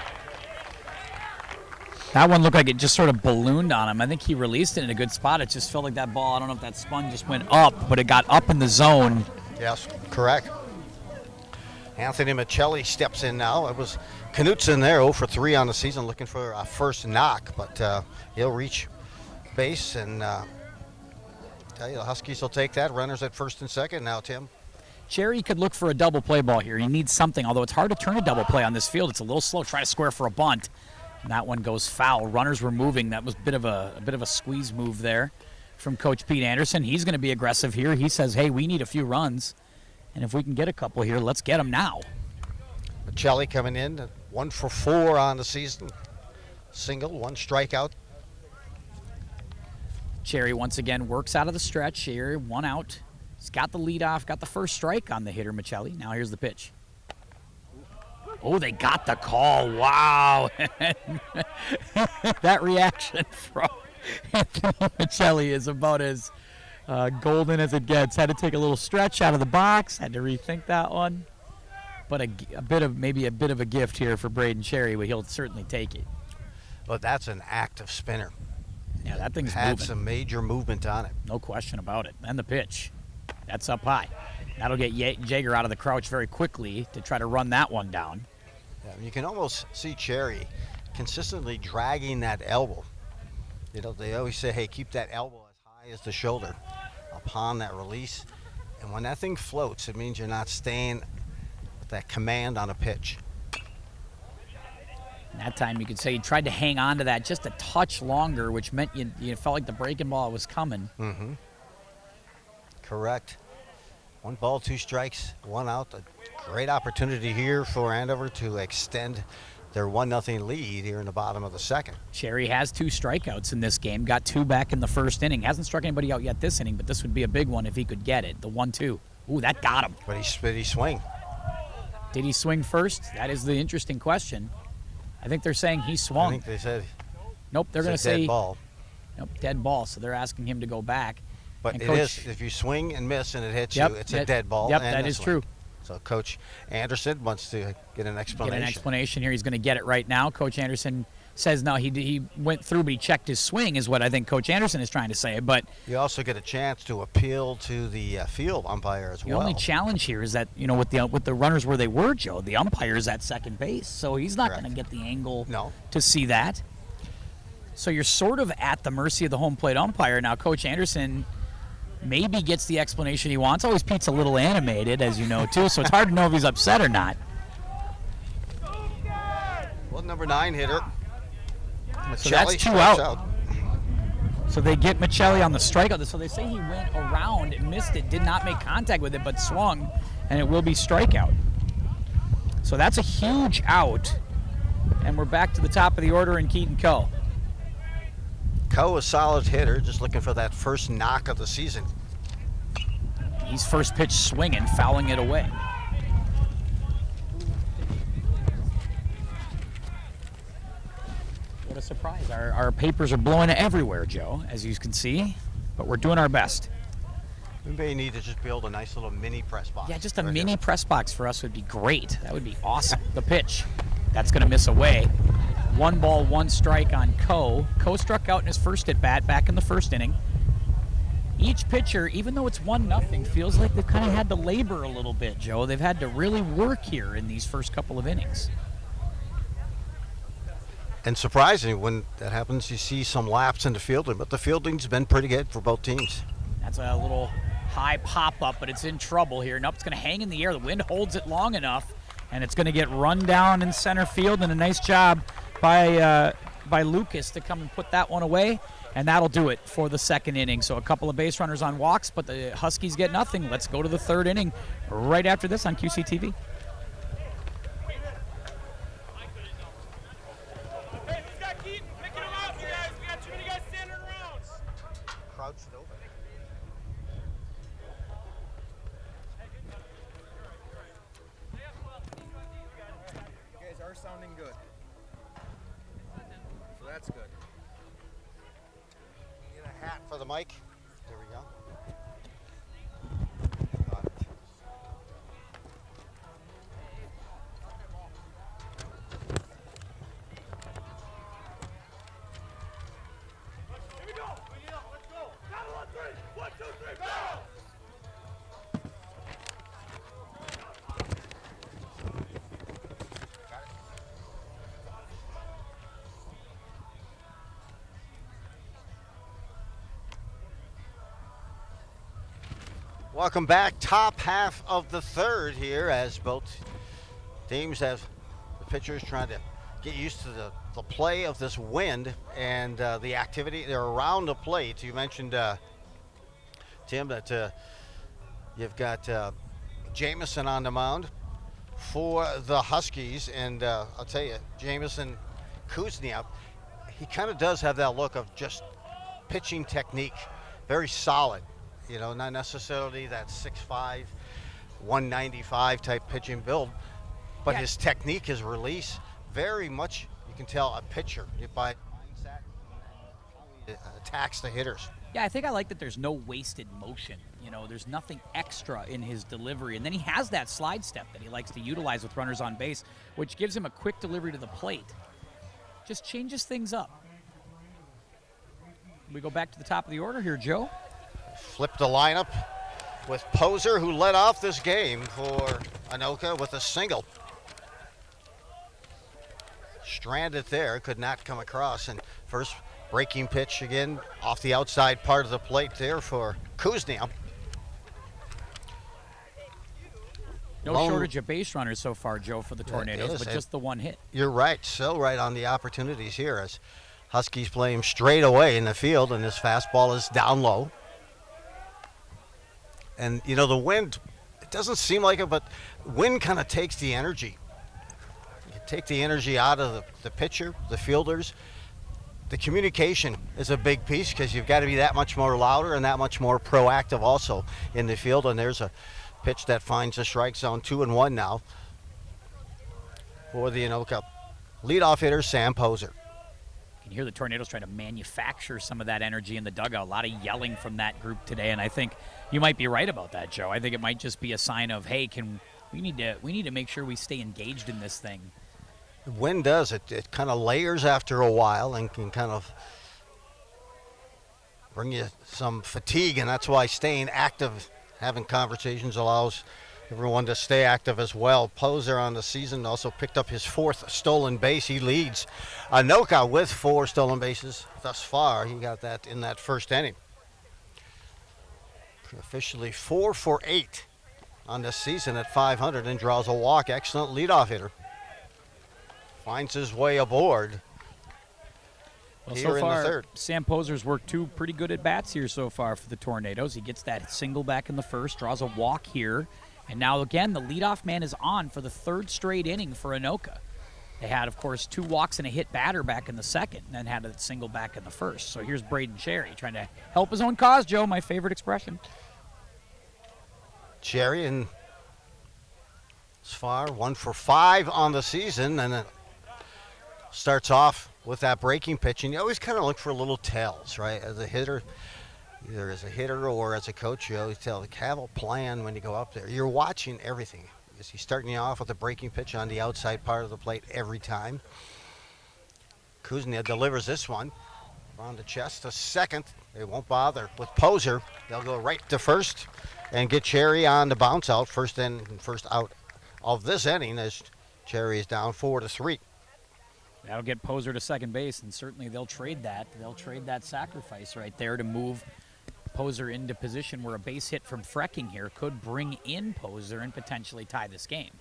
That one looked like it just sort of ballooned on him. I think he released it in a good spot. It just felt like that ball, I don't know if that spun just went up, but it got up in the zone.
Yes, correct. Anthony Michelli steps in now. It was Knutson there, 0 for 3 on the season, looking for a first knock, but he'll reach base, and tell you, the Huskies will take that. Runners at first and second now, Tim.
Cherry could look for a double play ball here. He needs something, although it's hard to turn a double play on this field. It's a little slow trying to square for a bunt. And that one goes foul. Runners were moving. That was a bit of a squeeze move there from Coach Pete Anderson. He's going to be aggressive here. He says, hey, we need a few runs. And if we can get a couple here, let's get them now.
Michelli coming in, 1 for 4 on the season. Single, 1 strikeout.
Cherry once again works out of the stretch here. 1 out. He's got the lead off, got the first strike on the hitter, Michelli. Now here's the pitch. Oh, they got the call. Wow. That reaction Anthony Michelli is about as golden as it gets. Had to take a little stretch out of the box. Had to rethink that one. But a bit of a gift here for Braden Cherry. But he'll certainly take it.
Well, that's an active spinner.
Yeah, that thing's
had
moving.
some major movement on it.
No question about it. And the pitch. That's up high. That'll get Jaeger out of the crouch very quickly to try to run that one down.
Yeah, you can almost see Cherry consistently dragging that elbow. You know, they always say, hey, keep that elbow as high as the shoulder upon that release. And when that thing floats, it means you're not staying with that command on a pitch.
And that time you could say he tried to hang on to that just a touch longer, which meant you felt like the breaking ball was coming.
Mm-hmm. Correct. 1 ball, 2 strikes, 1 out. A great opportunity here for Andover to extend their 1-0 lead here in the bottom of the second.
Cherry has 2 strikeouts in this game, got 2 back in the first inning. Hasn't struck anybody out yet this inning, but this would be a big one if he could get it. The 1-2. Ooh, that got him.
But he swing.
Did he swing first? That is the interesting question. I think they're saying he swung.
I think they said.
Nope, they're going to say
dead ball.
Nope, dead ball. So they're asking him to go back.
But
and
it
Coach,
is, if you swing and miss and it hits
yep,
you, it's a dead ball.
Yep,
and
that
a
is
swing.
true.
So Coach Anderson wants to get an explanation.
Get an explanation here. He's going to get it right now. Coach Anderson says no, he went through, but he checked his swing, is what I think Coach Anderson is trying to say. But
you also get a chance to appeal to the field umpire as well.
The only challenge here is that, you know, with the runners where they were, Joe, the umpire is at second base, so he's not going to get the angle to see that. So you're sort of at the mercy of the home plate umpire. Now, Coach Anderson maybe gets the explanation he wants. Always Pete's a little animated, as you know, too, so it's hard to know if he's upset or not.
Well, number 9 hitter.
So that's 2 out. So they get Michelli on the strikeout. So they say he went around, missed it, did not make contact with it, but swung, and it will be strikeout. So that's a huge out, and we're back to the top of the order in Keaton Coe.
Coe, a solid hitter, just looking for that first knock of the season.
He's first pitch swinging, fouling it away. What a surprise. Our papers are blowing everywhere, Joe, as you can see, but we're doing our best.
We may need to just build a nice little mini press box.
Yeah, just a mini press box for us would be great. That would be awesome. The pitch. That's going to miss away. 1 ball, 1 strike on Coe. Coe struck out in his first at-bat back in the first inning. Each pitcher, even though it's 1-0, feels like they've kind of had to labor a little bit, Joe. They've had to really work here in these first couple of innings.
And surprisingly, when that happens, you see some lapse in the fielding, but the fielding's been pretty good for both teams.
That's a little high pop-up, but it's in trouble here. Nope, it's going to hang in the air. The wind holds it long enough, and it's going to get run down in center field, and a nice job by Lucas to come and put that one away, and that'll do it for the second inning. So a couple of base runners on walks, but the Huskies get nothing. Let's go to the third inning right after this on QCTV.
Sounding good. So that's good.
Get a hat for the mic. There we go. Got it.
Here we go. Let's go. Count on 3. 1, 2, 3, go!
Welcome back. Top half of the third here as both teams have the pitchers trying to get used to the play of this wind and the activity. They're around the plate. You mentioned, Tim, that you've got Jamison on the mound for the Huskies. And I'll tell you, Jamison Kuzniak, he kind of does have that look of just pitching technique. Very solid. You know, not necessarily that 6'5", 195 type pitching build, but his technique, his release, very much, you can tell, a pitcher by mindset and how attacks the hitters.
Yeah, I think I like that there's no wasted motion. You know, there's nothing extra in his delivery. And then he has that slide step that he likes to utilize with runners on base, which gives him a quick delivery to the plate. Just changes things up. We go back to the top of the order here, Joe.
Flip the lineup with Poser, who led off this game for Anoka with a single. Stranded there, could not come across. And first breaking pitch again off the outside part of the plate there for Kuznia.
No shortage of base runners so far, Joe, for the Tornadoes, but just the one hit.
You're right, so right on the opportunities here as Huskies play him straight away in the field, and his fastball is down low. And, you know, the wind, it doesn't seem like it, but wind kind of takes the energy. You take the energy out of the pitcher, the fielders. The communication is a big piece because you've got to be that much more louder and that much more proactive also in the field. And there's a pitch that finds the strike zone, 2-1 now for the Anoka leadoff hitter, Sam Poser.
You can hear the Tornadoes trying to manufacture some of that energy in the dugout. A lot of yelling from that group today, and I think you might be right about that, Joe. I think it might just be a sign of, hey, we need to make sure we stay engaged in this thing.
The wind does it kind of layers after a while and can kind of bring you some fatigue, and that's why staying active, having conversations allows everyone to stay active as well. Poser on the season also picked up his 4th stolen base. He leads Anoka with 4 stolen bases thus far. He got that in that first inning. Officially 4 for 8 on the season at .500 and draws a walk. Excellent leadoff hitter. Finds his way aboard.
Well,
here
so
in
far,
the third.
Sam Poser's worked 2 pretty good at-bats here so far for the Tornadoes. He gets that single back in the first, draws a walk here. And now, again, the leadoff man is on for the 3rd straight inning for Anoka. They had, of course, 2 walks and a hit batter back in the second, and then had a single back in the first. So here's Braden Cherry trying to help his own cause, Joe, my favorite expression.
Cherry and as far 1 for 5 on the season, and it starts off with that breaking pitch, and you always kind of look for little tells, right? As a hitter, either as a hitter or as a coach, you always have a plan when you go up there. You're watching everything. Is he starting you off with a breaking pitch on the outside part of the plate every time? Kuznia delivers this one on the chest to second. They won't bother with Poser. They'll go right to first and get Cherry on the bounce out. First in and first out of this inning as Cherry is down 4-3.
That'll get Poser to second base, and certainly they'll trade that. They'll trade that sacrifice right there to move Poser into position where a base hit from Frecking here could bring in Poser and potentially tie this game.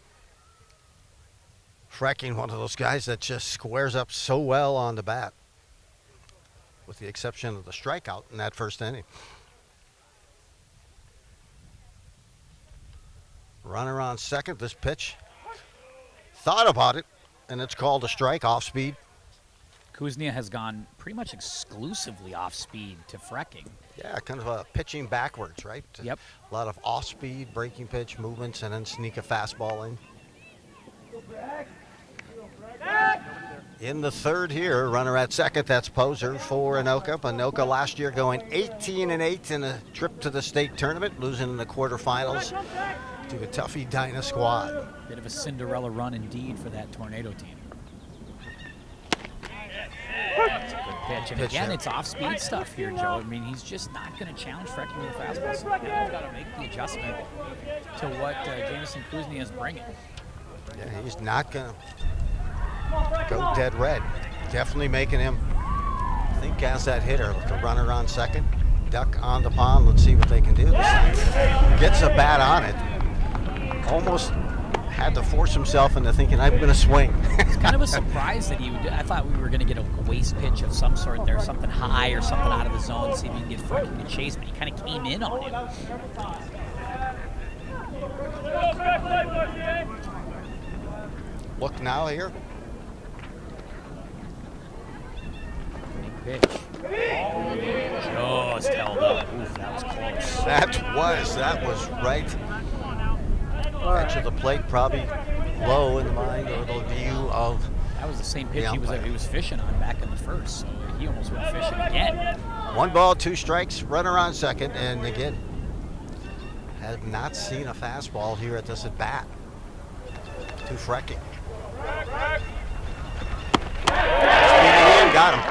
Frecking, one of those guys that just squares up so well on the bat, with the exception of the strikeout in that first inning. Runner on second. This pitch, thought about it, and it's called a strike, off speed.
Kuznia has gone pretty much exclusively off speed to Frecking.
Yeah, kind of a pitching backwards, right?
Yep.
A lot of off speed, breaking pitch movements, and then sneak a fastball in. In the third here, runner at second, that's Poser for Anoka. Anoka last year going 18-8 in a trip to the state tournament, losing in the quarterfinals to the tough Edina squad.
Bit of a Cinderella run indeed for that Tornado team. That's a good pitch. And again, it's off-speed stuff here, Joe. I mean, he's just not going to challenge Frecking with a fastball. So he's got to make the adjustment to what Jamison Kuznia is bringing.
Yeah, he's not going to go dead red. Definitely making him think as that hitter. With the runner on second, duck on the pond. Let's see what they can do this time. Gets a bat on it. Almost had to force himself into thinking, I'm going to swing.
It's kind of a surprise that I thought we were going to get a waste pitch of some sort there, something high or something out of the zone, see if you can get Frecking to chase, but he kind of came in on him.
Look now here.
Big pitch. Just held up. Oof, that was close.
That was right. Edge of the plate, probably low in the mind or the view of.
That was the same pitch he was fishing on back in the first. So he almost went fishing again.
1 ball, 2 strikes, runner on second, and again, have not seen a fastball here at this at bat. To Frecky. Got him.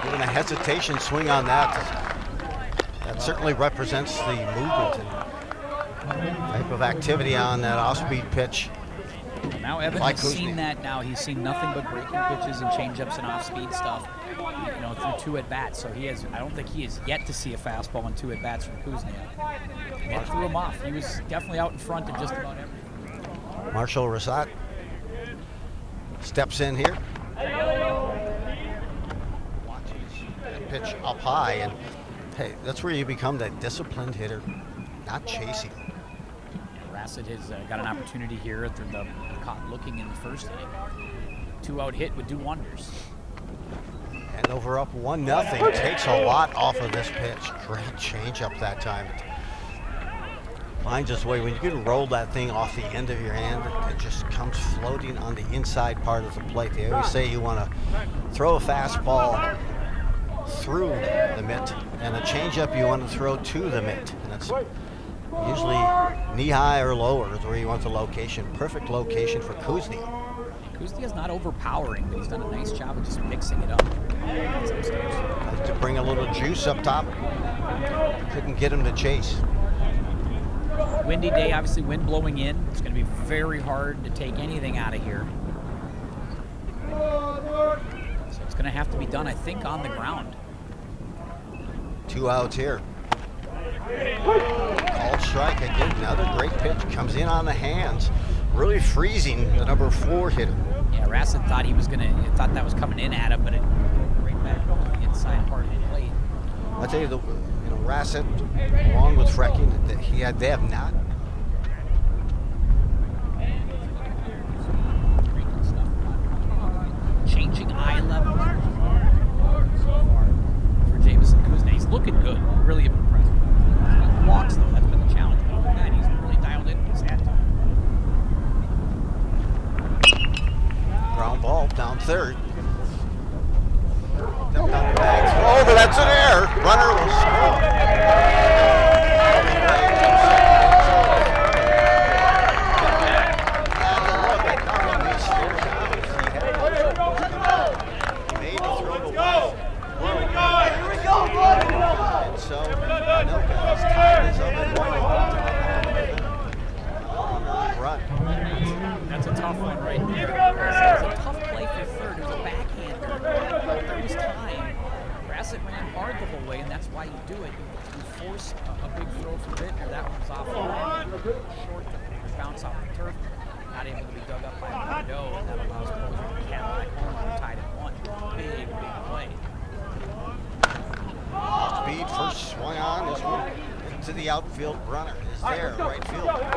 Even a hesitation swing on that. That certainly represents the movement and type of activity on that off-speed pitch.
Now Evan has seen that. Now he's seen nothing but breaking pitches and changeups and off-speed stuff, you know, through 2 at-bats. So he has. I don't think he has yet to see a fastball in 2 at-bats from Kuzniak. It threw him off. He was definitely out in front of just about everything.
Marshall Rosat steps in here. Watches that pitch up high, and hey, that's where you become that disciplined hitter, not chasing.
Rassett has got an opportunity here after the caught looking in the first inning. 2-out hit would do wonders.
Andover up 1-0. Takes a lot off of this pitch. Great changeup that time. Finds its way. When you can roll that thing off the end of your hand, it just comes floating on the inside part of the plate. They always say you want to throw a fastball through the mitt, and a changeup you want to throw to the mitt. And it's usually knee-high or lower is where you want the location. Perfect location for Kuzniak.
Kuzniak's not overpowering, but he's done a nice job of just mixing it up.
Like to bring a little juice up top. Couldn't get him to chase.
Windy day, obviously wind blowing in. It's going to be very hard to take anything out of here. So it's going to have to be done, I think, on the ground.
2 outs here. Called strike again. Another great pitch comes in on the hands, really freezing the number 4 hitter.
Yeah, Rassett thought thought that was coming in at him, but it right back on the inside part of the plate.
I tell you, Rassett, along with Frecky, they have not.
Changing eye level so far for Jamison Kuzniak. He's looking good. Really impressive. Walks though, that's been the challenge. But other than that, he's really dialed in. He's had to.
Ground ball down third. Down the bag. Over, that's an error. Runner will score. And so Anoka has tied this up at 1-1. Run.
That's a tough one right there. It's a tough play for third. It was a backhander. There was time. Rassett ran hard the whole way, and that's why you do it. You force a big throw from Bittner. That one's off short to bounce off the turf. Not able to be dug up by Bordeaux, and that allows Poser to cap back home and tied at 1. Big play.
Off-speed, first swung on. This one into the outfield. Runner is there, right field. And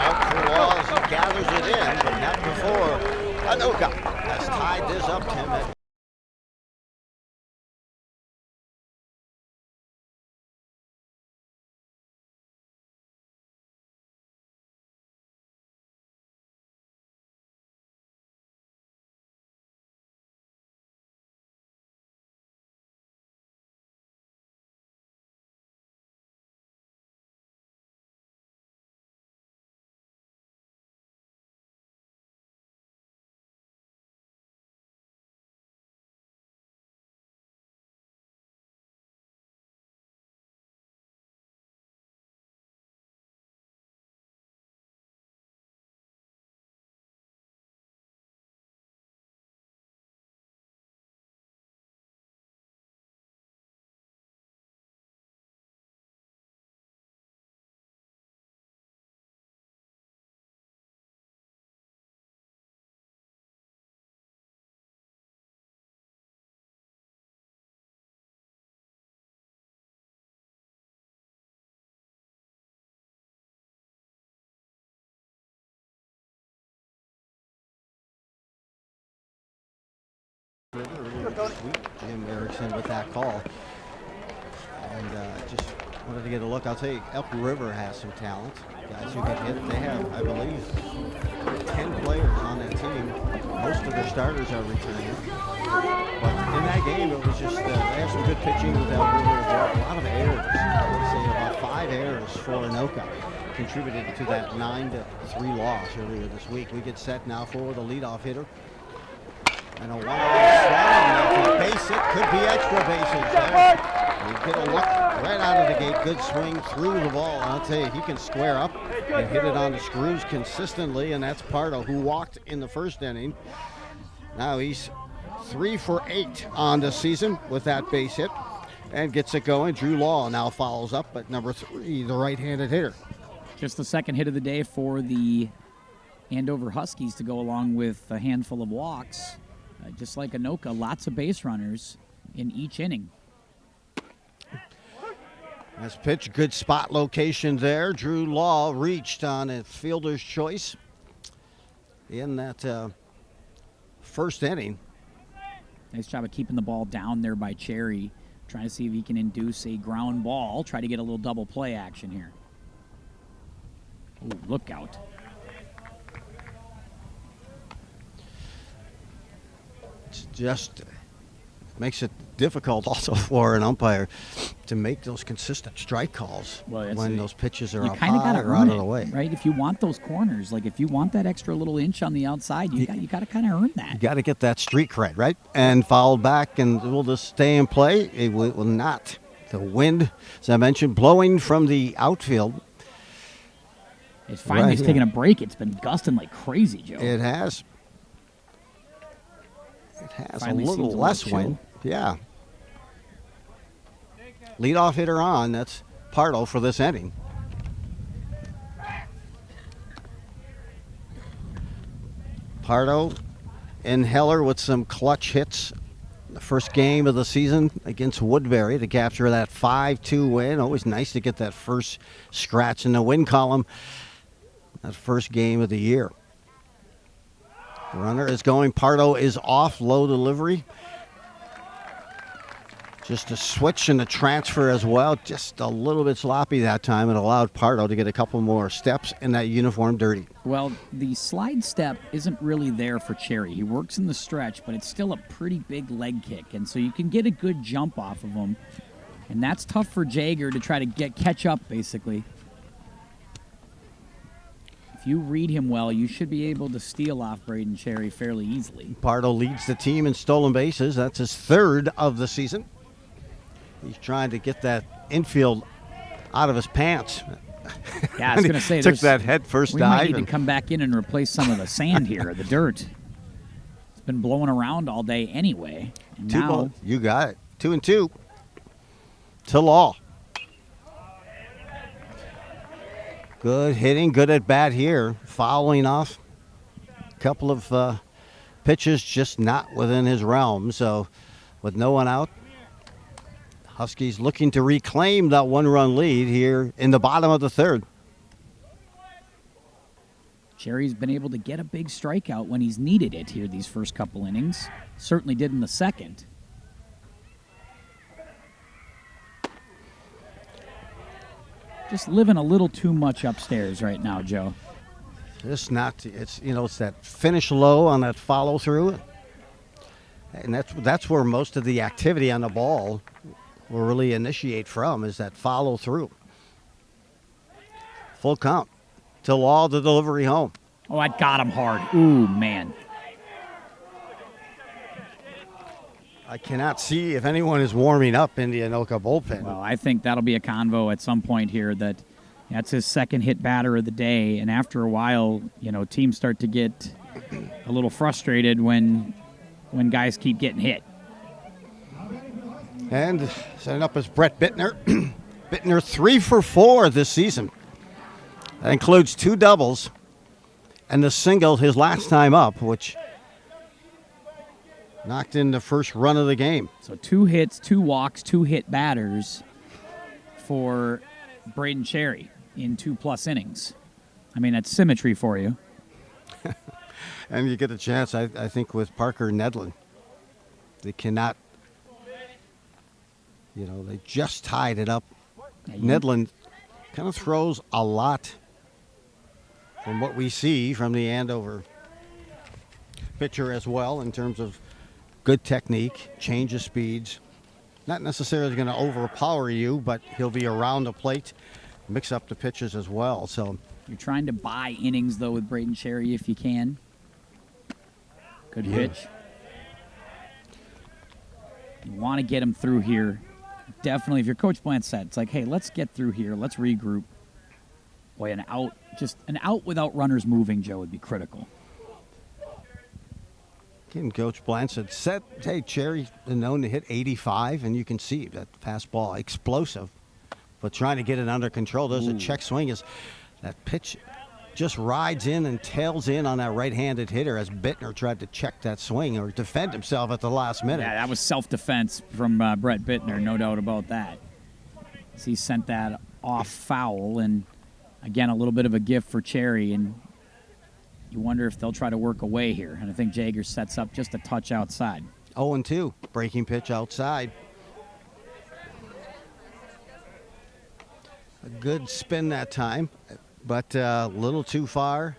out for Law as he gathers it in, but not before Anoka has tied this up, Tim.
Sweet Jim Erickson with that call. And just wanted to get a look. I'll tell you, Elk River has some talent. Guys who get hit. They have, I believe, 10 players on that team. Most of their starters are returning. But in that game, it was just, they have some good pitching with Elk River as well. A lot of errors. I would say about 5 errors for Anoka contributed to that 9-3 loss earlier this week. We get set now for the leadoff hitter. And a 1-0 swing. Base hit, could be extra bases there. You get a look right out of the gate. Good swing through the ball. I'll tell you, he can square up and hit it on the screws consistently, and that's Pardo, who walked in the first inning. Now he's 3 for 8 on the season with that base hit and gets it going. Drew Law now follows up at number 3, the right-handed hitter.
Just the second hit of the day for the Andover Huskies to go along with a handful of walks. Just like Anoka, lots of base runners in each inning.
Nice pitch, good spot location there. Drew Law reached on a fielder's choice in that first inning.
Nice job of keeping the ball down there by Cherry, trying to see if he can induce a ground ball, try to get a little double play action here. Ooh, look out.
It's just makes it difficult also for an umpire to make those consistent strike calls when those pitches are up high or out of the way.
Right? If you want those corners, like if you want that extra little inch on the outside, you got to kind of earn that.
You got to get that street cred, right? And fouled back, and will just stay in play. It will not. The wind, as I mentioned, blowing from the outfield.
It's finally taking a break. It's been gusting like crazy, Joe.
It has. It has
Finally
a little less wind. Yeah. Leadoff hitter on. That's Pardo for this inning. Pardo and Heller with some clutch hits. The first game of the season against Woodbury to capture that 5-2 win. Always nice to get that first scratch in the win column. That first game of the year. The runner is going. Pardo is off. Low delivery. Just a switch and a transfer as well. Just a little bit sloppy that time. It allowed Pardo to get a couple more steps in that uniform dirty.
Well, the slide step isn't really there for Cherry. He works in the stretch, but it's still a pretty big leg kick. And so you can get a good jump off of him. And that's tough for Jager to try to catch up, basically. If you read him well, you should be able to steal off Braden Cherry fairly easily.
Pardo leads the team in stolen bases. That's his 3rd of the season. He's trying to get that infield out of his pants.
Yeah, I was going to say.
Took that head first dive.
We might need to come back in and replace some of the sand here, the dirt. It's been blowing around all day anyway. And now,
you got it. 2-2 to Law. Good hitting, good at bat here. Fouling off a couple of pitches just not within his realm. So with no one out, Huskies looking to reclaim that 1-run lead here in the bottom of the 3rd.
Cherry's been able to get a big strikeout when he's needed it here these first couple innings. Certainly did in the second. Just living a little too much upstairs right now, Joe.
It's not. It's it's that finish low on that follow through, and that's where most of the activity on the ball will really initiate from, is that follow through. Full count to Law, the delivery home.
Oh, I got him hard. Ooh, man.
I cannot see if anyone is warming up in the Anoka bullpen.
Well, I think that'll be a convo at some point here. That's his second hit batter of the day, and after a while, teams start to get a little frustrated when guys keep getting hit.
And setting up as Brett Bittner. Bittner 3 for 4 this season. That includes 2 doubles and the single his last time up, which knocked in the first run of the game.
So 2 hits, 2 walks, 2 hit batters for Braden Cherry in 2+ innings. I mean, that's symmetry for you.
And you get a chance, I think, with Parker Nedlin. They cannot, they just tied it up Nedlin kind of throws a lot from what we see from the Andover pitcher as well in terms of good technique, change of speeds. Not necessarily going to overpower you, but he'll be around the plate, mix up the pitches as well. So
You're trying to buy innings, though, with Braden Cherry if you can. Good pitch. You want to get him through here. Definitely, if you're Coach Blanchett, it's like, hey, let's get through here. Let's regroup. Boy, an out without runners moving, Joe, would be critical.
Again, Coach Blanchett said, hey, Cherry's been known to hit 85, and you can see that fastball, explosive, but trying to get it under control. There's a check swing. Is that pitch just rides in and tails in on that right-handed hitter as Bittner tried to check that swing or defend himself at the last minute.
Yeah, that was self-defense from Brett Bittner, no doubt about that. So he sent that off foul, and again, a little bit of a gift for Cherry, and you wonder if they'll try to work away here. And I think Jaeger sets up just a touch outside.
0-2, breaking pitch outside. A good spin that time, but a little too far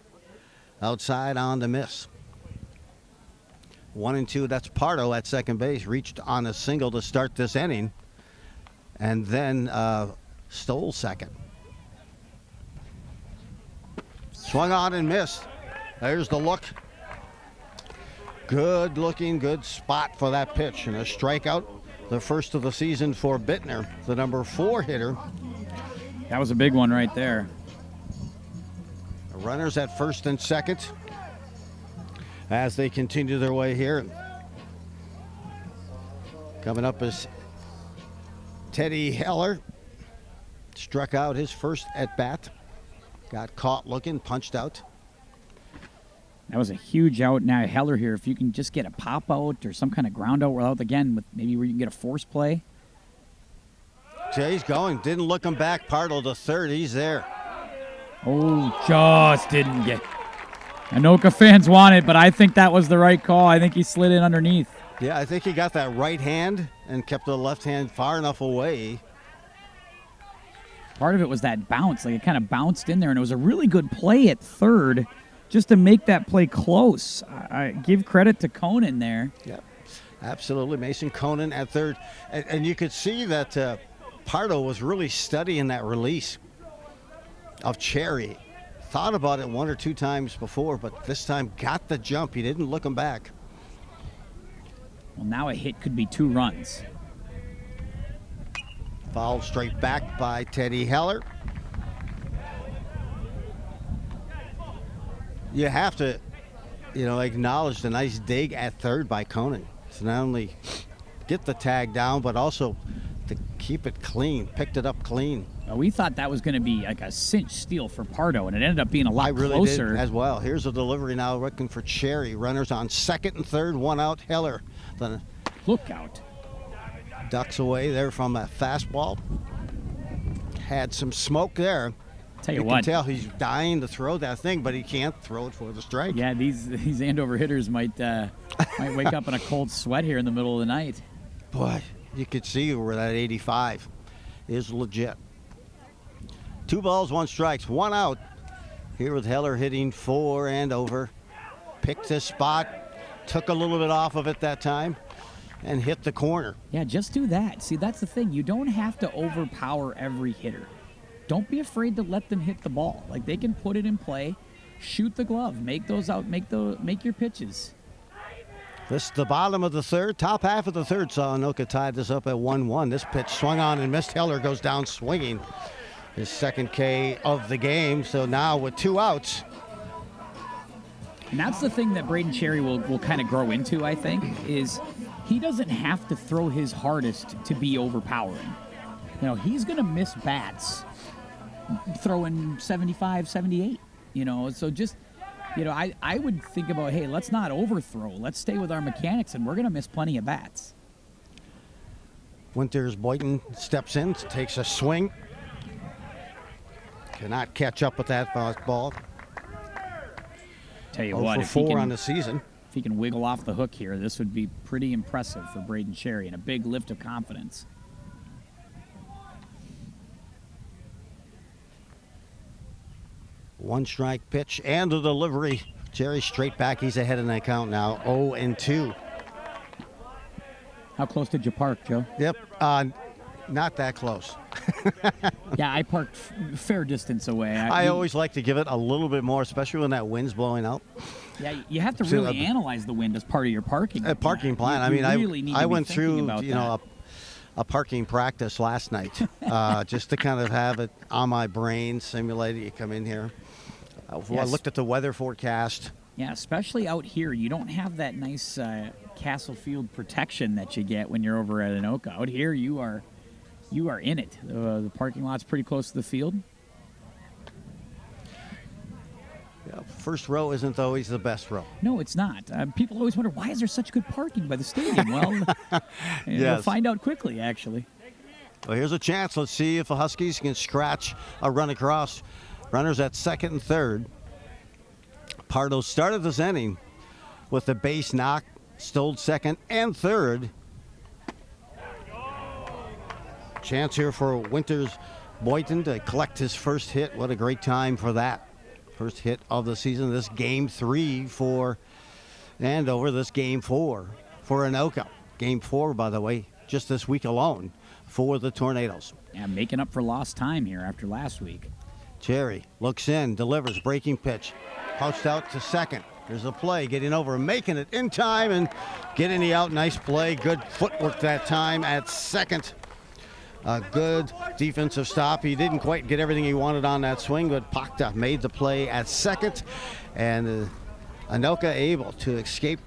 outside on the miss. 1-2, that's Pardo at second base. Reached on a single to start this inning, and then stole second. Swung on and missed. There's the look. Good looking, good spot for that pitch. And a strikeout, the first of the season for Bittner, the number 4 hitter.
That was a big one right there.
The runners at first and second as they continue their way here. Coming up is Teddy Heller. Struck out his first at bat. Got caught looking, punched out.
That was a huge out. Now Heller here, if you can just get a pop out or some kind of ground out without, again, with maybe where you can get a force play.
Jay's going, didn't look him back. Pardo to third, he's there.
Oh, just didn't get. Anoka fans want it, but I think that was the right call. I think he slid in underneath.
Yeah, I think he got that right hand and kept the left hand far enough away.
Part of it was that bounce. Like, it kind of bounced in there, and it was a really good play at third just to make that play close. I give credit to Conan there.
Yep, absolutely. Mason Conan at third. And you could see that Pardo was really studying that release of Cherry. Thought about it 1 or 2 times before, but this time got the jump. He didn't look him back.
Well, now a hit could be 2 runs.
Fouled straight back by Teddy Heller. You have to, acknowledge the nice dig at third by Conan. To not only get the tag down, but also to keep it clean, picked it up clean.
We thought that was going to be like a cinch steal for Pardo, and it ended up being a lot
I really
closer.
did as well. Here's a delivery now, looking for Cherry. Runners on second and third, 1 out. Heller then
Look out.
ducks away there from a fastball. Had some smoke there.
Tell you
You
what.
can tell he's dying to throw that thing, but he can't throw it for the strike.
Yeah, these Andover hitters might wake up in a cold sweat here in the middle of the night.
Boy, you could see where that 85 is legit. 2 balls, 1 strikes, 1 out. Here with Heller hitting for Andover. Picked his spot, took a little bit off of it that time, and hit the corner.
Yeah, just do that. See, that's the thing. You don't have to overpower every hitter. Don't be afraid to let them hit the ball. Like, they can put it in play, shoot the glove, make those out, make your pitches.
This is the bottom of the third. Top half of the third saw Anoka tied this up at 1-1. This pitch swung on and missed. Heller goes down swinging. His second K of the game. So now with 2 outs.
And that's the thing that Braden Cherry will kind of grow into, I think, is he doesn't have to throw his hardest to be overpowering. He's going to miss bats throwing 75, 78, so just, I would think about, hey, let's not overthrow. Let's stay with our mechanics, and we're going to miss plenty of bats.
Winters Boynton steps in, takes a swing. Cannot catch up with that fastball.
Tell you
0
what,
for
if he
4
can,
on the season.
if he can wiggle off the hook here, this would be pretty impressive for Braden Cherry and a big lift of confidence.
One strike pitch and the delivery. Jerry straight back. He's ahead in that count now. 0-2.
How close did you park, Joe?
Yep. Not that close.
Yeah, I parked fair distance away.
I always like to give it a little bit more, especially when that wind's blowing out.
Yeah, you have to really analyze the wind as part of your parking plan.
Parking plan.
You really need
I
to
went
be
through,
about that.
a parking practice last night, just to kind of have it on my brain, simulate it. You come in here. I looked at the weather forecast.
Yeah, especially out here, you don't have that nice Castle Field protection that you get when you're over at Anoka. Out here, you are in it. The parking lot's pretty close to the field.
Yeah, first row isn't always the best row.
No, it's not. People always wonder, why is there such good parking by the stadium? Well, you'll find out quickly, actually.
Well, here's a chance. Let's see if the Huskies can scratch a run across. Runners at second and third. Pardo started this inning with the base knock, stole second and third. Chance here for Winters Boynton to collect his first hit. What a great time for that. First hit of the season. This game 3 for Andover. This game 4 for Anoka. Game 4, by the way, just this week alone for the Tornadoes.
Yeah, making up for lost time here after last week.
Jerry looks in, delivers, breaking pitch. Pouched out to second. There's a play, getting over, making it in time and getting the out. Nice play. Good footwork that time at second. A good defensive stop. He didn't quite get everything he wanted on that swing, but Pakta made the play at second. And Anoka able to escape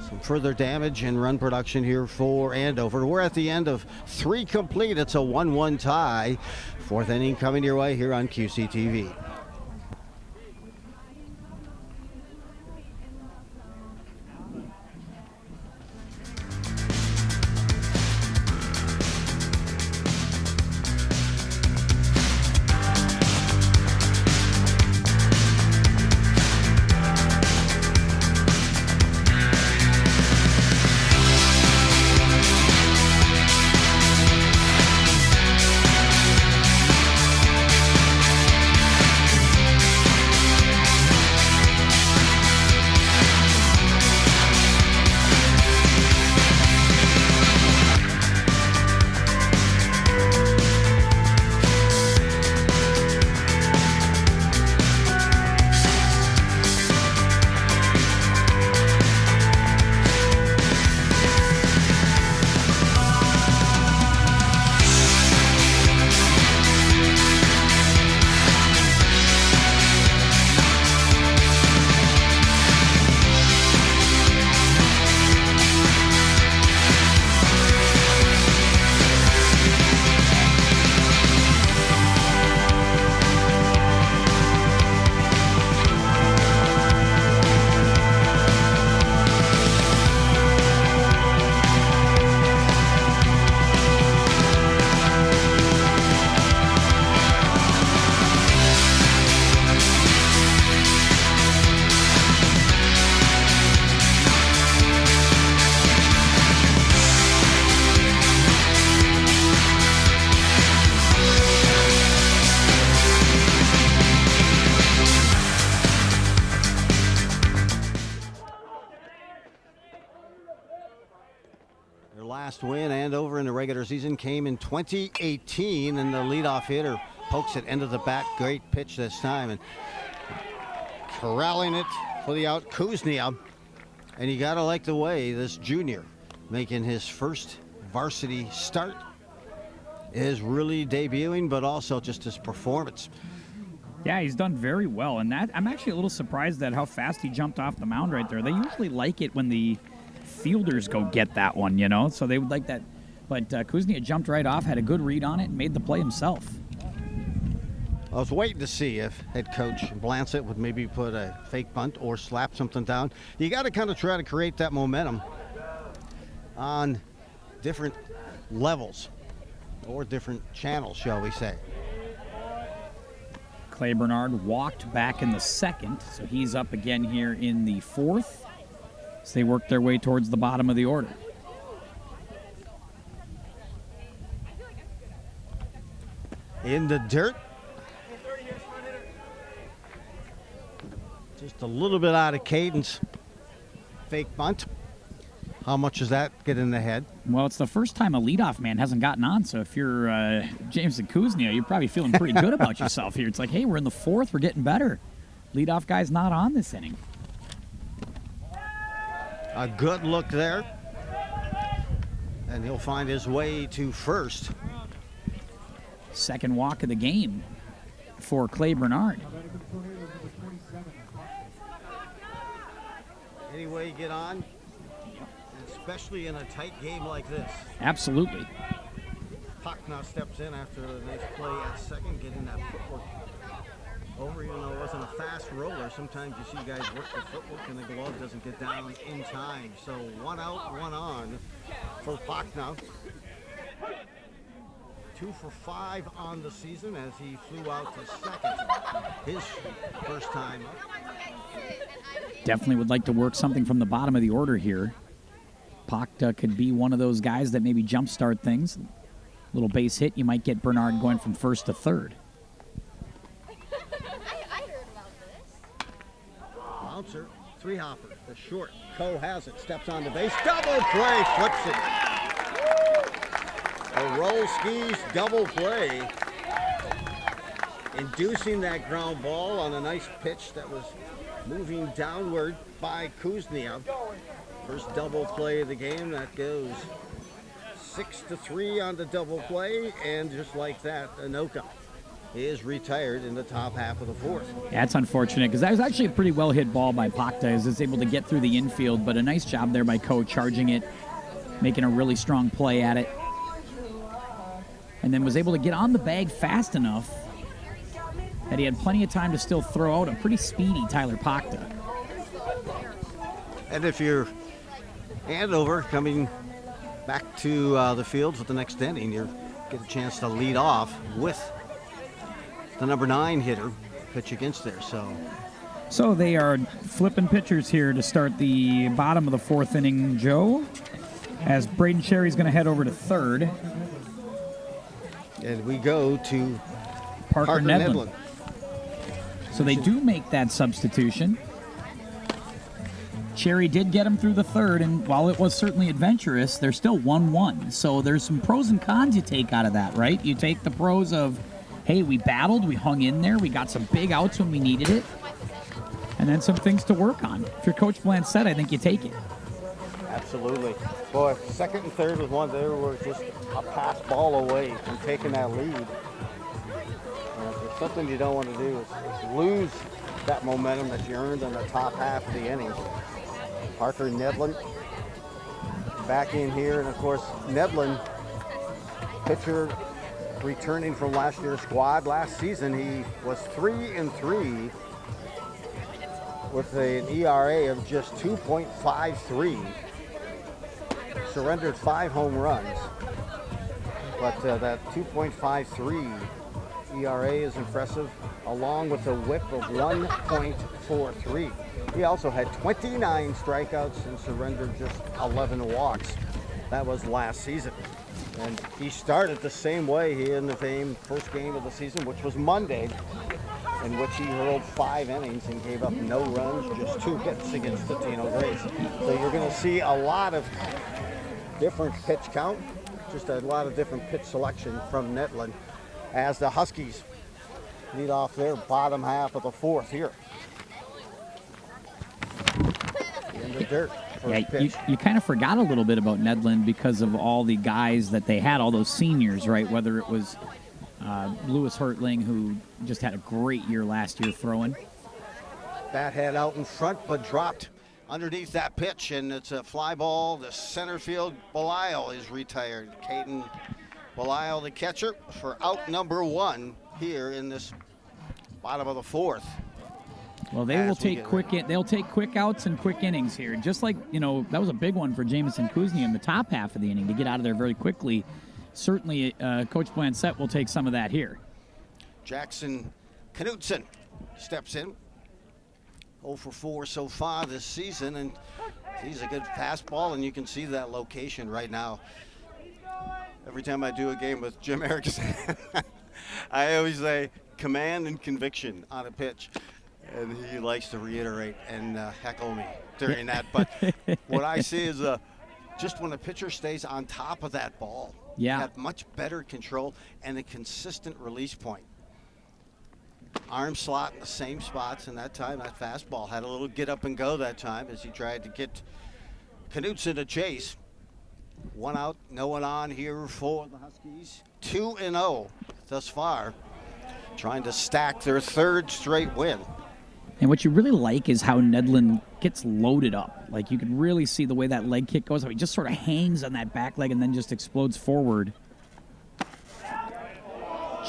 some further damage and run production here for Andover. We're at the end of 3 complete. It's a 1-1 tie. 4th inning coming your way here on QCTV. Last win Andover in the regular season came in 2018, and the leadoff hitter pokes it into the bat. Great pitch this time, and corralling it for the out, Kuznia. And you gotta like the way this junior making his first varsity start is really debuting, but also just his performance.
Yeah, he's done very well, and that I'm actually a little surprised at how fast he jumped off the mound right there. They usually like it when the fielders go get that one, you know, so they would like that. But Kuznia jumped right off, had a good read on it, and made the play himself.
I was waiting to see if head coach Blancett would maybe put a fake bunt or slap something down. You got to kind of try to create that momentum on different levels or different channels, shall we say.
Clay Bernard walked back in the second, so he's up again here in the fourth as they work their way towards the bottom of the order.
In the dirt. Just a little bit out of cadence. Fake bunt. How much does that get in the head?
Well, it's the first time a leadoff man hasn't gotten on, so if you're Jameson Kuznia, you're probably feeling pretty good about yourself here. It's like, hey, we're in the fourth, we're getting better. Leadoff guy's not on this inning.
A good look there. And he'll find his way to first.
Second walk of the game for Clay Bernard.
Any way you get on, especially in a tight game like this.
Absolutely.
Puck now steps in after a nice play at second, getting that footwork over, even though it wasn't a fast roller. Sometimes you see guys work the footwork and the glove doesn't get down in time. So 1 out, 1 on for Puck now. 2 for 5 on the season as he flew out to second. His first time up.
Definitely would like to work something from the bottom of the order here. Pakta could be one of those guys that maybe jumpstart things. Little base hit, you might get Bernard going from first to third.
I heard about this.
Bouncer, 3-hopper, the short. Coe has it, steps on the base, double play, flips it. A roll skis double play, inducing that ground ball on a nice pitch that was moving downward by Kuznia. First double play of the game. That goes 6-3 on the double play, and just like that, Anoka is retired in the top half of the fourth.
That's unfortunate because that was actually a pretty well hit ball by Pakta as it's able to get through the infield, but a nice job there by Coe charging it, making a really strong play at it, and then was able to get on the bag fast enough that he had plenty of time to still throw out a pretty speedy Tyler Pakta.
And if you're Andover coming back to the field for the next inning, you get a chance to lead off with the number 9 hitter pitch against there.
So they are flipping pitchers here to start the bottom of the fourth inning, Joe, as Braden Cherry's going to head over to third.
And we go to
Parker Nedlin. So they do make that substitution. Cherry did get him through the third, and while it was certainly adventurous, they're still 1-1. So there's some pros and cons you take out of that, right? You take the pros of, hey, we battled, we hung in there, we got some big outs when we needed it, and then some things to work on. If you're Coach Blancett, I think you take it.
Absolutely. Boy, second and third was one, they were just a pass ball away from taking that lead. Something you don't want to do is lose that momentum that you earned in the top half of the inning. Parker Nedlin back in here, and of course Nedlin, pitcher returning from last year's squad. Last season he was 3-3 with an ERA of just 2.53. Surrendered 5 home runs, but that 2.53 ERA is impressive, along with a whip of 1.43. He also had 29 strikeouts and surrendered just 11 walks. That was last season. And he started the same way he in the first game of the season, which was Monday, in which he hurled 5 innings and gave up no runs, just 2 hits against the Tino Grays. So you're going to see a lot of different pitch count, just a lot of different pitch selection from Nedlin, as the Huskies lead off their bottom half of the fourth here. In the dirt.
Yeah, you kind of forgot a little bit about Nedlin because of all the guys that they had, all those seniors, right? Whether it was Lewis Hertling, who just had a great year last year throwing.
Bat head out in front, but dropped underneath that pitch, and it's a fly ball. The center field, Belisle is retired. Caden Belisle, the catcher, for out number 1 here in this bottom of the fourth.
Well, they'll take quick outs and quick innings here. Just like, that was a big one for Jameson Kuznia in the top half of the inning to get out of there very quickly. Certainly, Coach Blancett will take some of that here.
Jackson Knutson steps in. 0 for 4 so far this season, and he's a good fastball, and you can see that location right now. Every time I do a game with Jim Erickson, I always say command and conviction on a pitch. And he likes to reiterate and heckle me during that. But what I see is just when a pitcher stays on top of that ball, you have much better control and a consistent release point. Arm slot in the same spots, and that time that fastball had a little get up and go that time as he tried to get Knutson to chase. 1 out, no one on here for the Huskies. 2-0 thus far, trying to stack their 3rd straight win.
And what you really like is how Nedlin gets loaded up. Like, you can really see the way that leg kick goes. He just sort of hangs on that back leg and then just explodes forward.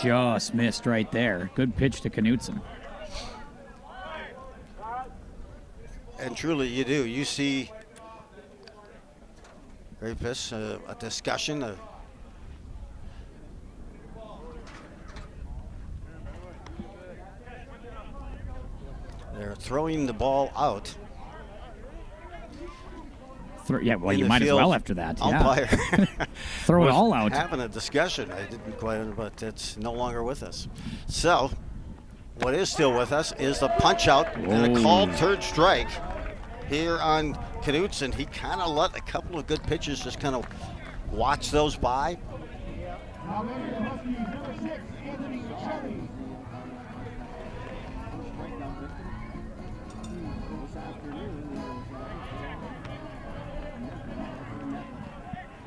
Just missed right there. Good pitch to Knutson.
And truly, you do. You see a discussion. They're throwing the ball out.
Yeah, well, you might as well after that.
Umpire.
Throw it all out.
Having a discussion. I didn't quite, but it's no longer with us. So, what is still with us is the punch out and a called 3rd strike here on Knutson. He kind of let a couple of good pitches just kind of watch those by.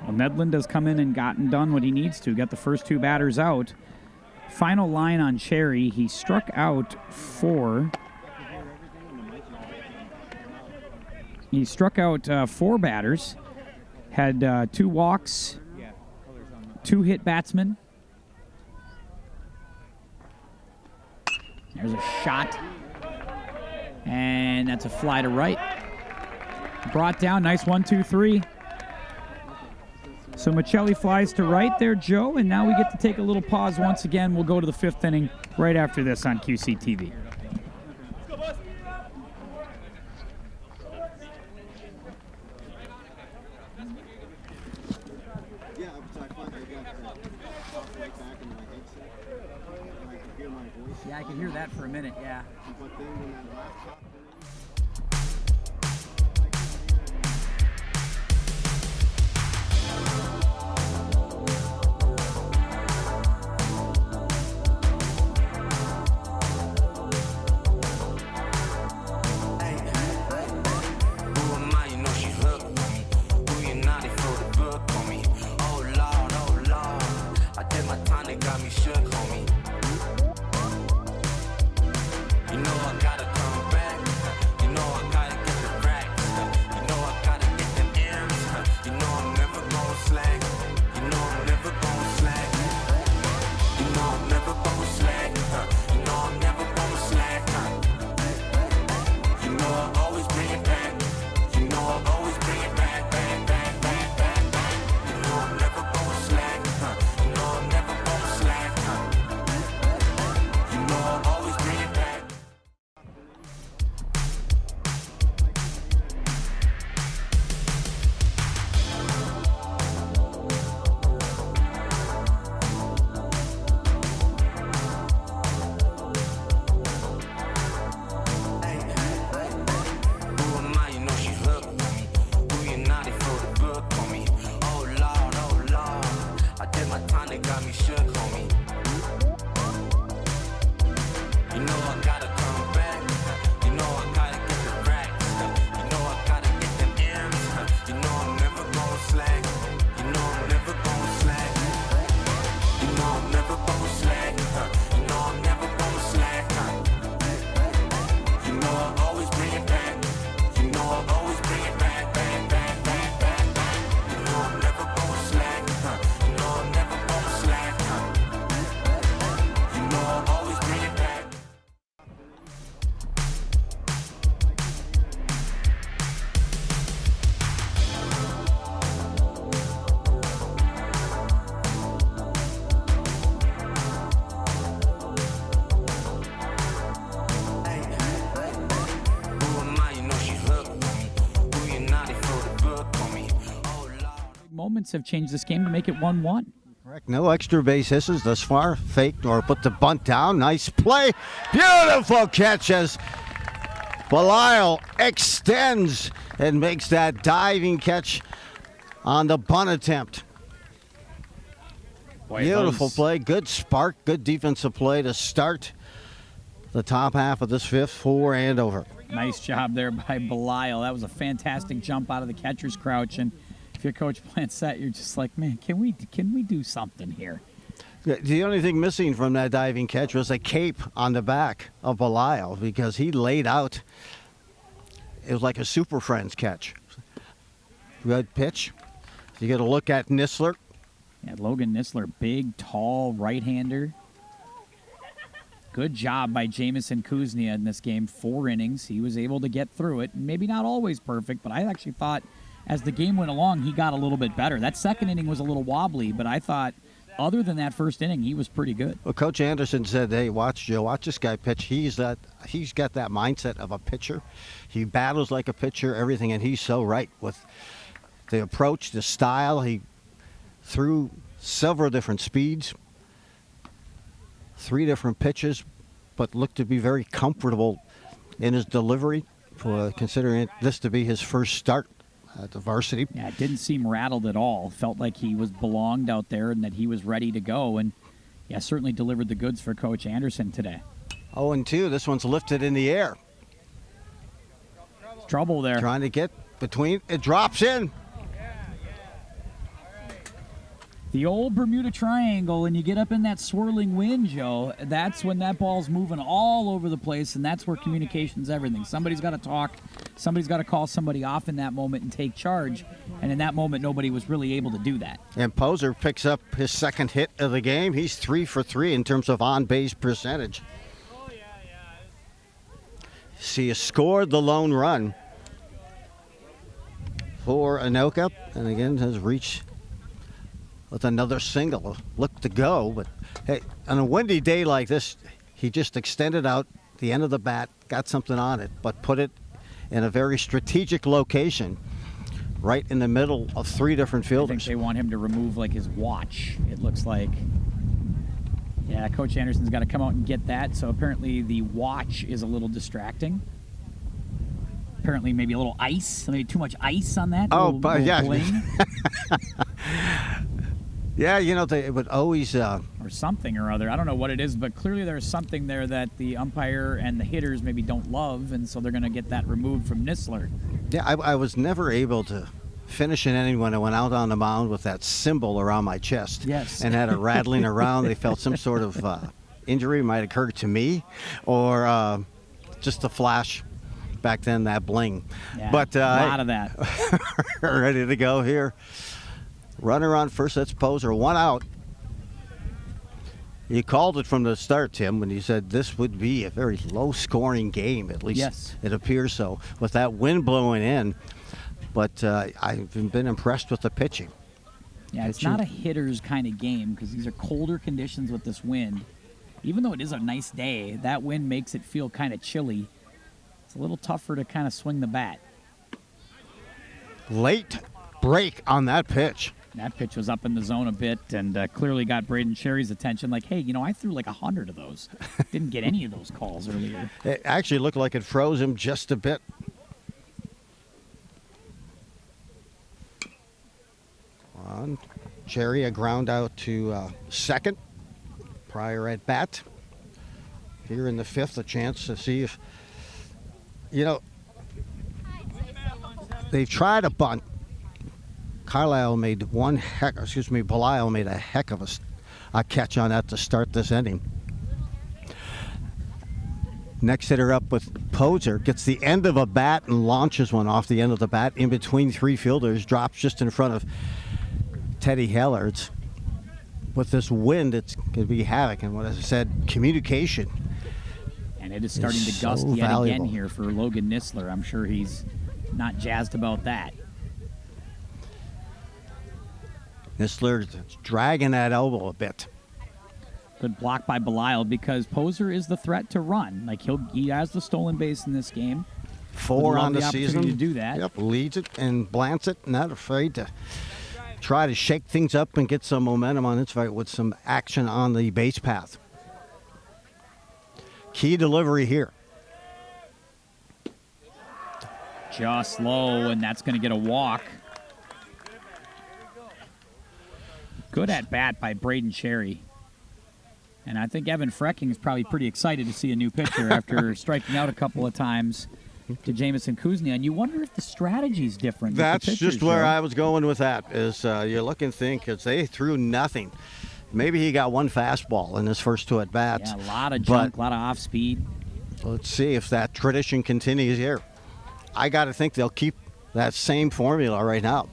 Well, Nedlin has come in and gotten done what he needs to. Got the first 2 batters out. Final line on Cherry. He struck out 4. He struck out 4 batters. Had 2 walks. 2 hit batsmen. There's a shot. And that's a fly to right. Brought down. Nice 1-2-3. So Michelli flies to right there, Joe, and now we get to take a little pause once again. We'll go to the 5th inning right after this on QCTV. Yeah, I can hear that for a minute, yeah. Moments have changed this game to make it 1-1.
Correct. No extra base hisses thus far. Fake nor put the bunt down. Nice play. Beautiful catch as Belial extends and makes that diving catch on the bunt attempt.
Boy,
Beautiful
those-
play, good spark, good defensive play to start the top half of this fifth for Andover.
Nice job there by Belial. That was a fantastic jump out of the catcher's crouch. And if you're Coach Plansett, you're just like, man, can we do something here?
The only thing missing from that diving catch was a cape on the back of Belial because he laid out. It was like a Super Friends catch. Good pitch. You get a look at Nisler.
Yeah, Logan Nisler, big, tall right-hander. Good job by Jamison Kuznia in this game. 4 innings. He was able to get through it. Maybe not always perfect, but I actually thought as the game went along, he got a little bit better. That second inning was a little wobbly, but I thought other than that first inning, he was pretty good.
Well, Coach Anderson said, hey, watch Joe, watch this guy pitch. He's got that mindset of a pitcher. He battles like a pitcher, everything, and he's so right with the approach, the style. He threw several different speeds, 3 different pitches, but looked to be very comfortable in his delivery, considering this to be his first start at the varsity.
Yeah, it didn't seem rattled at all. Felt like he was belonged out there and that he was ready to go. And, yeah, certainly delivered the goods for Coach Anderson today.
0-2, this one's lifted in the air.
Trouble there.
Trying to get between, it drops in.
The old Bermuda Triangle, and you get up in that swirling wind, Joe, that's when that ball's moving all over the place, and that's where communication's everything. Somebody's got to talk. Somebody's got to call somebody off in that moment and take charge, and in that moment, nobody was really able to do that.
And Poser picks up his second hit of the game. He's 3 for 3 in terms of on-base percentage. See, he scored the lone run for Anoka, and again has reached with another single. Look to go, but hey, on a windy day like this, he just extended out the end of the bat, got something on it, but put it in a very strategic location, right in the middle of 3 different
I
fielders.
think they want him to remove, like, his watch, it looks like. Yeah, Coach Anderson's got to come out and get that, so apparently the watch is a little distracting. Apparently maybe a little ice, maybe too much ice on that.
Oh,
little,
but
little
yeah.
bling.
Yeah, you know, they would always...
or something or other. I don't know what it is, but clearly there's something there that the umpire and the hitters maybe don't love, and so they're going to get that removed from Nisler.
Yeah, I was never able to finish an inning when I went out on the mound with that symbol around my chest.
Yes.
And had it rattling around. They felt some sort of injury might occur to me, or just a flash back then, that bling.
Yeah,
But
a lot of that.
ready to go here. Runner on first, that's Poser. 1 out. You called it from the start, Tim, when you said this would be a very low-scoring game. At least
Yes.
it appears so, with that wind blowing in. But I've been impressed with the pitching.
Yeah, it's not a hitter's kind of game because these are colder conditions with this wind. Even though it is a nice day, that wind makes it feel kind of chilly. It's a little tougher to kind of swing the bat.
Late break on that pitch.
That pitch was up in the zone a bit and clearly got Braden Sherry's attention. Like, hey, I threw like 100 of those. Didn't get any of those calls earlier.
It actually looked like it froze him just a bit. On Cherry, a ground out to second. Prior at bat. Here in the 5th, a chance to see if, they've tried a bunt. Belial made a heck of a catch on that to start this inning. Next hitter up with Poser gets the end of a bat and launches one off the end of the bat in between 3 fielders, drops just in front of Teddy Hellards. With this wind, it's going to be havoc. And what I said, communication.
And it is starting to
so
gust yet
valuable.
again here for Logan Nisler. I'm sure he's not jazzed about that.
Nisler dragging that elbow a bit.
Good block by Belial because Poser is the threat to run. Like he has the stolen base in this game.
4 on the
opportunity
season.
to do that.
Yep, leads it and blants it. Not afraid to try to shake things up and get some momentum on this fight with some action on the base path. Key delivery here.
just low, and that's going to get a walk. Good at bat by Braden Cherry. And I think Evan Frecking is probably pretty excited to see a new pitcher after striking out a couple of times to Jamison Kuznia. And you wonder if the strategy's different.
That's
with the pitchers,
just where
Joe.
I was going with that. Is you look and think, because they threw nothing. Maybe he got one fastball in his first 2 at-bats.
Yeah, a lot of junk, a lot of off-speed.
Let's see if that tradition continues here. I got to think they'll keep that same formula right now.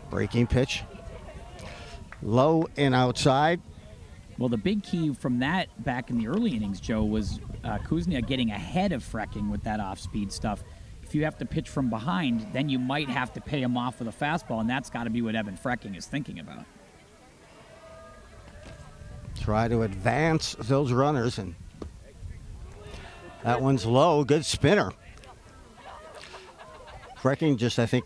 Breaking pitch. Low and outside.
Well, the big key from that back in the early innings, Joe, was Kuznia getting ahead of Frecking with that off-speed stuff. If you have to pitch from behind, then you might have to pay him off with a fastball, and that's got to be what Evan Frecking is thinking about.
Try to advance those runners, and that one's low. Good spinner. Frecking just, I think,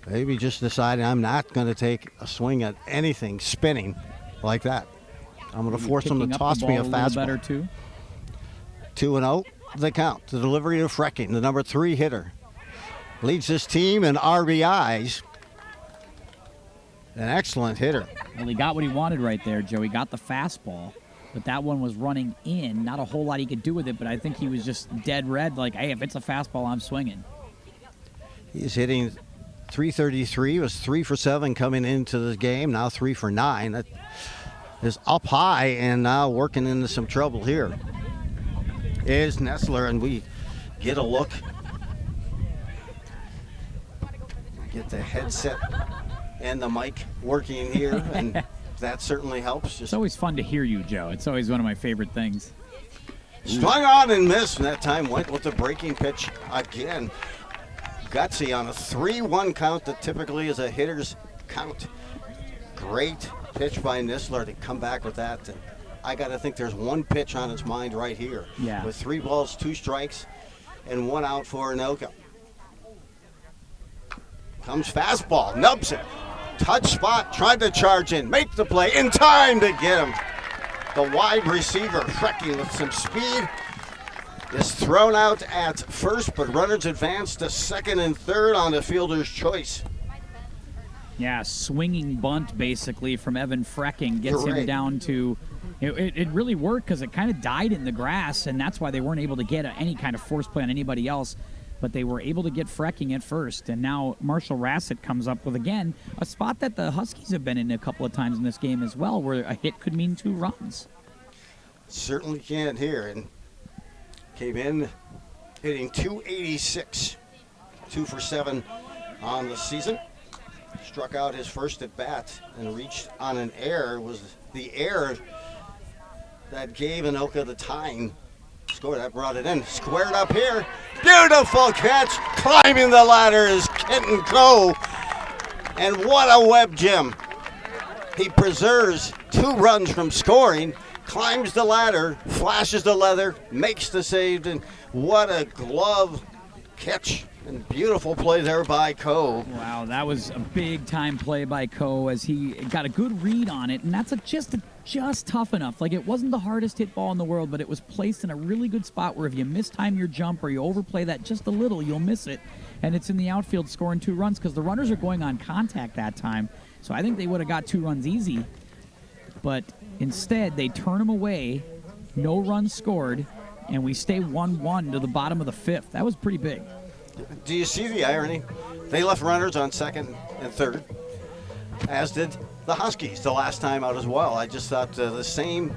maybe just decided I'm not going to take a swing at anything spinning like that. I'm going to force him to toss me a fastball.
Better too.
2-0, the count. The delivery to Frecking, the number 3 hitter. Leads this team in RBIs. An excellent hitter.
Well, he got what he wanted right there, Joe. He got the fastball, but that one was running in. Not a whole lot he could do with it, but I think he was just dead red, like, hey, if it's a fastball, I'm swinging.
He's hitting .333, was 3 for 7 coming into the game, now 3 for 9. That is up high and now working into some trouble here. Is Nessler, and we get a look. Get the headset and the mic working here, and that certainly helps.
It's always fun to hear you, Joe. It's always one of my favorite things.
Swung on and missed, and that time went with the breaking pitch again. Gutsy on a 3-1 count that typically is a hitter's count. Great pitch by Nissler to come back with that. And I got to think there's one pitch on his mind right here.
Yeah.
With 3 balls, 2 strikes, and 1 out for Anoka. Comes fastball, nubs it. Touch spot, tried to charge in, make the play in time to get him. The wide receiver, Frecking with some speed, is thrown out at first, but runners advance to second and third on the fielder's choice.
Yeah, swinging bunt basically from Evan Frecking gets him down to. It really worked because it kind of died in the grass, and that's why they weren't able to get any kind of force play on anybody else. But they were able to get Frecking at first, and now Marshall Rassett comes up with, again, a spot that the Huskies have been in a couple of times in this game as well, where a hit could mean 2 runs.
Certainly can here, and came in hitting .286, 2 for 7 on the season. Struck out his first at bat and reached on an error. It was the error that gave Anoka the tying score. That brought it in. Squared up here. Beautiful catch. Climbing the ladder is Kenton Coe. And what a web gem. He preserves 2 runs from scoring, climbs the ladder, flashes the leather, makes the save, and what a glove catch and beautiful play there by Coe.
Wow, that was a big-time play by Coe as he got a good read on it, and that's just tough enough. Like, it wasn't the hardest hit ball in the world, but it was placed in a really good spot where if you mistime your jump or you overplay that just a little, you'll miss it. And it's in the outfield scoring 2 runs because the runners are going on contact that time. So I think they would have got 2 runs easy. But instead, they turn them away, no runs scored, and we stay 1-1 to the bottom of the 5th. That was pretty big.
Do you see the irony? They left runners on second and third, as did the Huskies the last time out as well. I just thought the same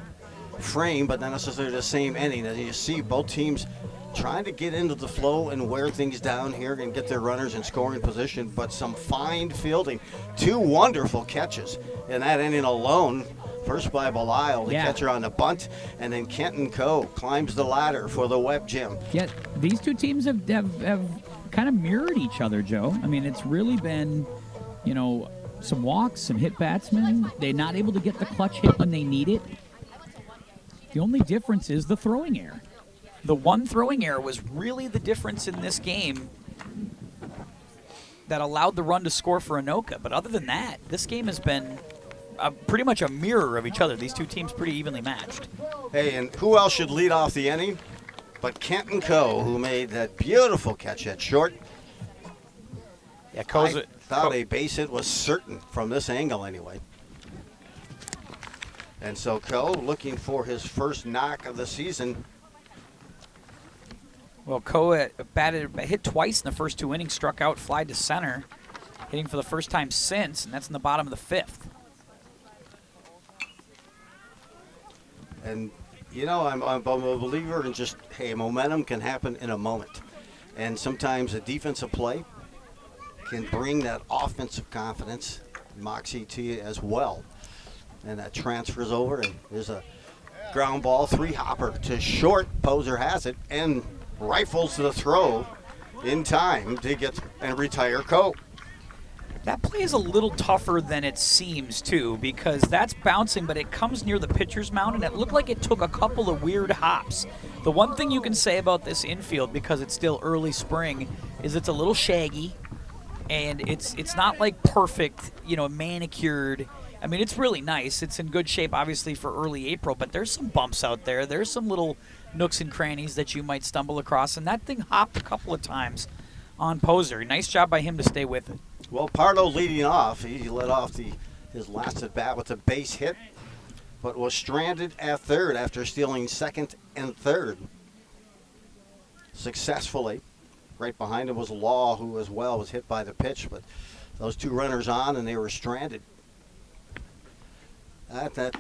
frame, but not necessarily the same inning. As you see both teams trying to get into the flow and wear things down here and get their runners in scoring position, but some fine fielding. 2 wonderful catches in that inning alone. First by Belisle, the catcher on the bunt, and then Kenton Coe climbs the ladder for the web gem.
Yeah, these 2 teams have kind of mirrored each other, Joe. I mean, it's really been, some walks, some hit batsmen. They're not able to get the clutch hit when they need it. The only difference is the throwing error. The one throwing error was really the difference in this game that allowed the run to score for Anoka. But other than that, this game has been pretty much a mirror of each other. These two teams pretty evenly matched.
Hey, and who else should lead off the inning but Kenton Coe, who made that beautiful catch at short.
Yeah,
I thought a base hit was certain from this angle anyway. And so Coe looking for his first knock of the season.
Well, Coe hit twice in the first 2 innings, struck out, fly to center, hitting for the first time since, and that's in the bottom of the 5th.
And, you know, I'm a believer in just, hey, momentum can happen in a moment. And sometimes a defensive play can bring that offensive confidence, moxie to you as well. And that transfers over, and there's a ground ball, 3-hopper to short. Poser has it and rifles the throw in time to get and retire Coe.
That play is a little tougher than it seems, too, because that's bouncing, but it comes near the pitcher's mound, and it looked like it took a couple of weird hops. The one thing you can say about this infield, because it's still early spring, is it's a little shaggy, and it's not like perfect, you know, manicured. I mean, it's really nice. It's in good shape, obviously, for early April, but there's some bumps out there. There's some little nooks and crannies that you might stumble across, and that thing hopped a couple of times on Poser. Nice job by him to stay with it.
Well, Pardo leading off. He led off his last at bat with a base hit, but was stranded at third after stealing second and third successfully. Right behind him was Law, who as well was hit by the pitch, but those two runners on and they were stranded at that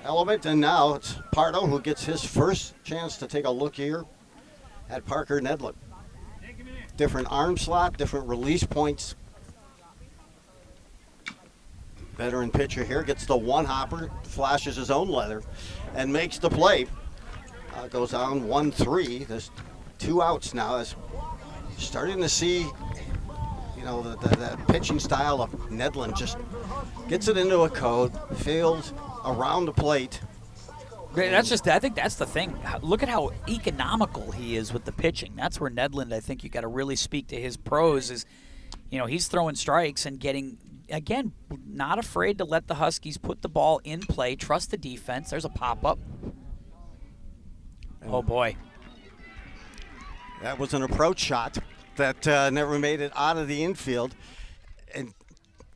element. And now it's Pardo who gets his first chance to take a look here at Parker Nedlin. Different arm slot, different release points. Veteran pitcher here gets the 1-hopper, flashes his own leather, and makes the play. Goes on 1-3. There's 2 outs now. As starting to see, you know, the pitching style of Nedlin just gets it into a code, fields around the plate.
I think that's the thing. Look at how economical he is with the pitching. That's where Nedlin, I think you got to really speak to his pros is, you know, he's throwing strikes and getting, again, not afraid to let the Huskies put the ball in play, trust the defense. There's a pop-up. Oh, boy.
That was an approach shot that never made it out of the infield. And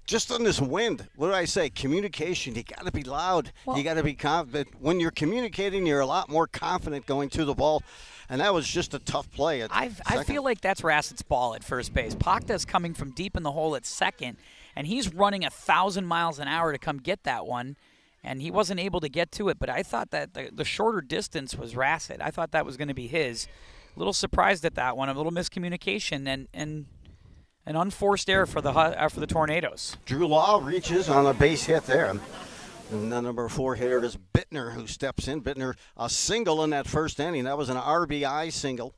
just on this wind, what do I say? Communication. You got to be loud. You got to be confident. When you're communicating, you're a lot more confident going to the ball. And that was just a tough play.
I feel like that's Rassett's ball at first base. Pacta's coming from deep in the hole at second, and he's running 1,000 miles an hour to come get that one, and he wasn't able to get to it. But I thought that the shorter distance was Rassett. I thought that was going to be his. A little surprised at that one. A little miscommunication and an unforced error for the Tornadoes.
Drew Law reaches on a base hit there. And the number 4 hitter is Bittner, who steps in. Bittner, a single in that first inning. That was an RBI single.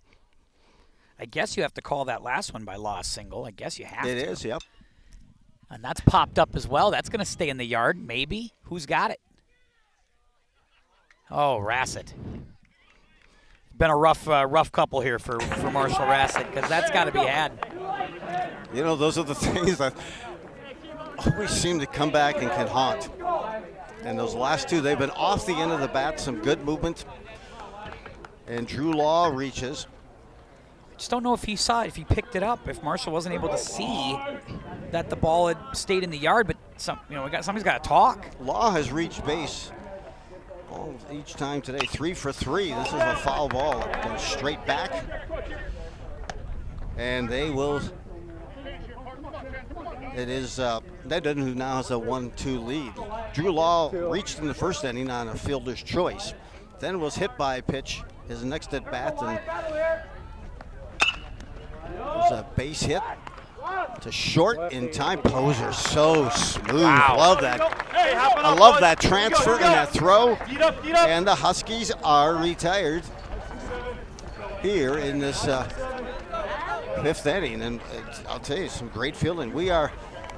I guess you have to call that last one by law a single. I guess you have to.
It is, yep.
And that's popped up as well. That's going to stay in the yard, maybe. Who's got it? Oh, Rassett. Been a rough couple here for Marshall Rassett, because that's got to be had.
You know, those are the things that always seem to come back and can haunt. And those last two, they've been off the end of the bat, some good movement. And Drew Law reaches.
Just don't know if he saw it, if he picked it up, if Marshall wasn't able to see that the ball had stayed in the yard. But somebody's got to talk.
Law has reached base each time today, 3 for 3. This is a foul ball. It goes straight back. And they will. It is Nedlin who now has a 1-2 lead. Drew Law reached in the first inning on a fielder's choice. Then was hit by a pitch, his next at bat, and it was a base hit to short in time. Poser so smooth.
Wow.
Love that. I love that transfer and that throw. And the Huskies are retired here in this 5th inning. And I'll tell you, some great fielding. We are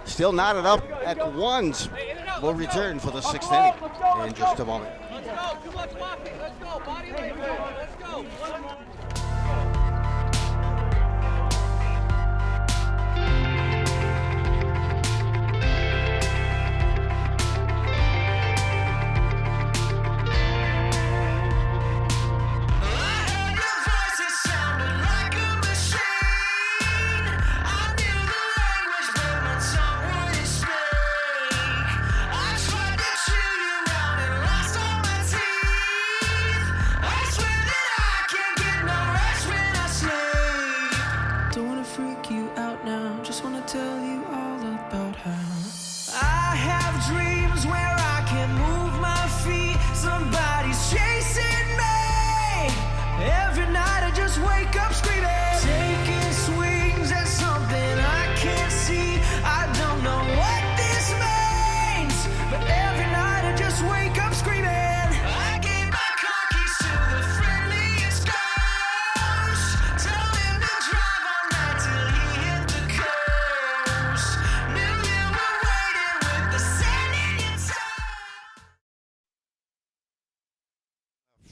still knotted up at ones. We'll return for the 6th inning in just a moment.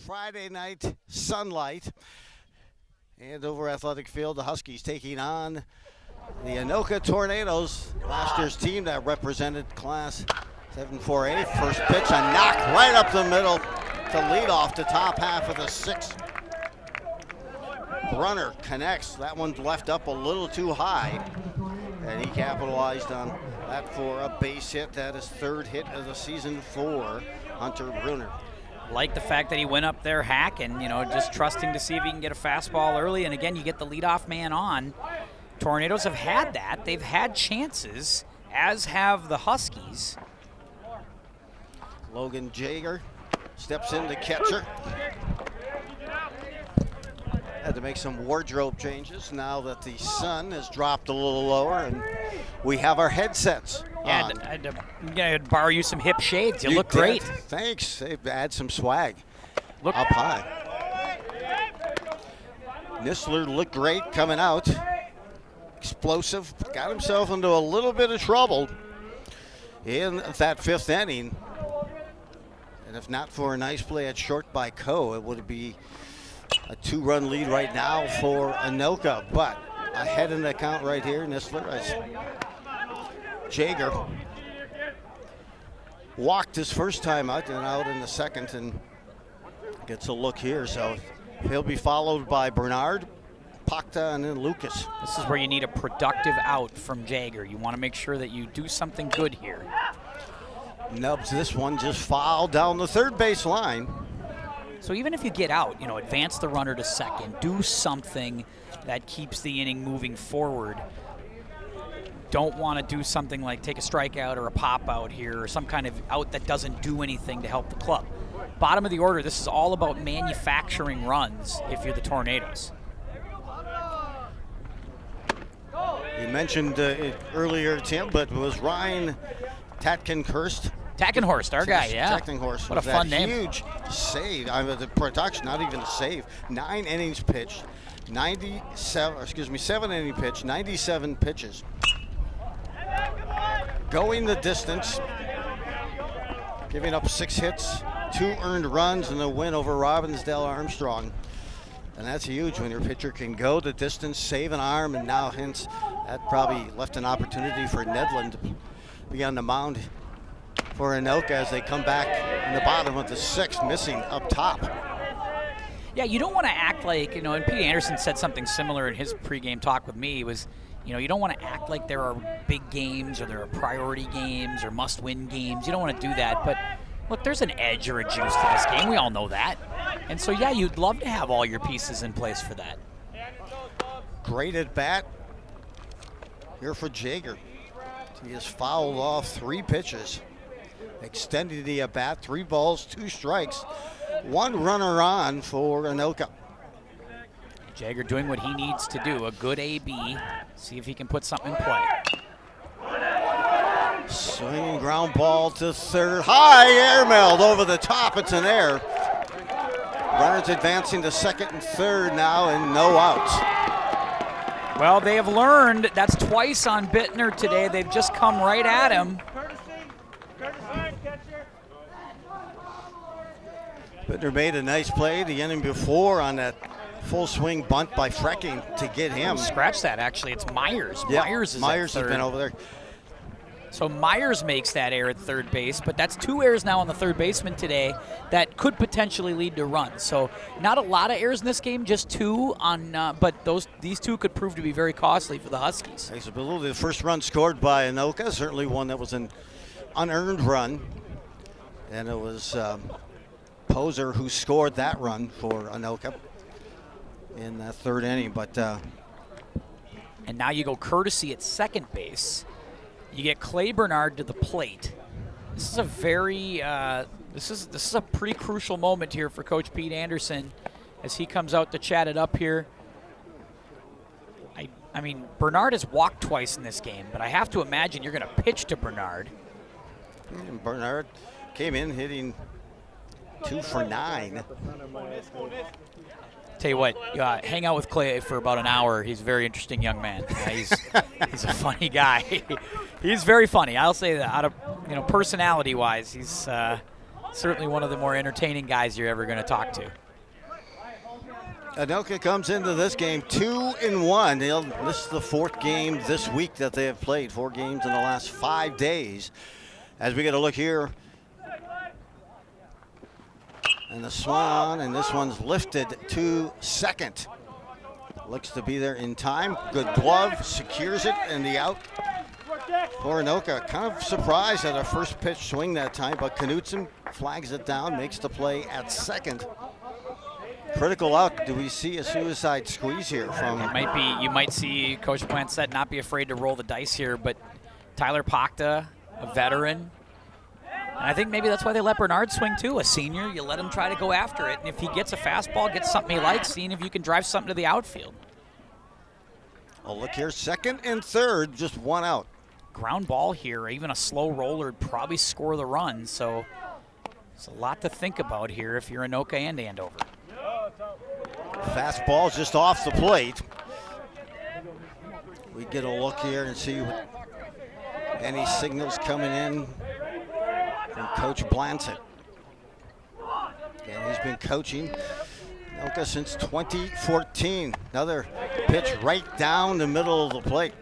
Friday night sunlight. Andover Athletic Field, the Huskies taking on the Anoka Tornadoes, last year's team that represented Class 7-4A. First pitch, a knock right up the middle to lead off the top half of the sixth. Brunner connects. That one left up a little too high, and he capitalized on that for a base hit. That is third hit of the season for Hunter Brunner.
Like the fact that he went up there hacking, just trusting to see if he can get a fastball early. And again, you get the leadoff man on. Tornadoes have had that. They've had chances, as have the Huskies.
Logan Jager steps in, the catcher. Had to make some wardrobe changes now that the sun has dropped a little lower and we have our headsets on.
I had to borrow you some hip shades. You look
did.
great.
Thanks. They add some swag
Look
up high. Nistler looked great coming out. Explosive. Got himself into a little bit of trouble in that fifth inning. And if not for a nice play at short by Coe, it would be a 2-run lead right now for Anoka. But ahead in the count right here, Nistler as Jager walked his first time out and out in the second and gets a look here. So he'll be followed by Bernard, Pakta, and then Lucas.
This is where you need a productive out from Jager. You want to make sure that you do something good here.
Nubs this one just fouled down the third base line.
So even if you get out, advance the runner to second, do something that keeps the inning moving forward. Don't want to do something like take a strikeout or a pop out here or some kind of out that doesn't do anything to help the club. Bottom of the order, this is all about manufacturing runs if you're the Tornadoes.
You mentioned it earlier, Tim, but it was Ryan Tatkenhorst.
Tackenhorst, our guy, yeah.
Tackenhorst.
What a fun name.
Huge save. I mean, the production, not even a save. 9 innings pitched, 7 inning pitch, 97 pitches. Going the distance, giving up 6 hits, 2 earned runs, and a win over Robbinsdale Armstrong. And that's huge when your pitcher can go the distance, save an arm, and now hence that probably left an opportunity for Nedlund to be on the mound for Anoka as they come back in the bottom of the 6th, missing up top.
Yeah, you don't want to act like, and Pete Anderson said something similar in his pregame talk with me, was, you don't want to act like there are big games or there are priority games or must-win games. You don't want to do that, but look, there's an edge or a juice to this game. We all know that. And so, yeah, you'd love to have all your pieces in place for that.
Great at bat here for Jager. He has fouled off 3 pitches, extending the at bat, 3 balls, 2 strikes, 1 runner on for Anoka.
Jager doing what he needs to do, a good AB, see if he can put something in play.
Swinging ground ball to third, high airmailed over the top, it's an error. Runners advancing to second and third now and no outs.
Well, they have learned that's twice on Bittner today. They've just come right at him.
Bittner made a nice play the inning before on that full swing bunt by Frecking to get him.
Scratch that, actually. It's Myers.
Yeah,
Myers is
Myers
at
has
third.
been over there.
So Myers makes that error at third base, but that's 2 errors now on the third baseman today that could potentially lead to runs. So not a lot of errors in this game, just 2 on, but these 2 could prove to be very costly for the Huskies.
The first run scored by Anoka, certainly one that was an unearned run, and it was Poser who scored that run for Anoka in the third inning. But
and now you go courtesy at second base. You get Clay Bernard to the plate. This is a very this is a pretty crucial moment here for Coach Pete Anderson as he comes out to chat it up here. I mean, Bernard has walked twice in this game, but I have to imagine you're going to pitch to Bernard.
And Bernard came in hitting 2 for 9.
Tell you what, hang out with Clay for about an hour. He's a very interesting young man. He's a funny guy. He's very funny. I'll say that. Out of personality-wise, he's Certainly one of the more entertaining guys you're ever going to talk to.
Anoka comes into this game 2-1. This is the 4th game this week that they have played. 4 games in the last 5 days. As we get a look here. And the swan, and this one's lifted to second. Looks to be there in time. Good glove, secures it, and the out for Anoka. Kind of surprised at a first pitch swing that time, but Knutson flags it down, makes the play at second. Critical out. Do we see a suicide squeeze here from?
It might be. You might see Coach Planset not be afraid to roll the dice here, but Tyler Pachta, a veteran. And I think maybe that's why they let Bernard swing too. A senior, you let him try to go after it, and if he gets a fastball, gets something he likes, seeing if you can drive something to the outfield.
Well, look here, second and third, just one out.
Ground ball here, even a slow roller would probably score the run, so it's a lot to think about here if you're Anoka and Andover.
Fastball's just off the plate. We get a look here and see what any signals coming in from Coach Blansett. And he's been coaching Anoka since 2014. Another pitch right down the middle of the plate.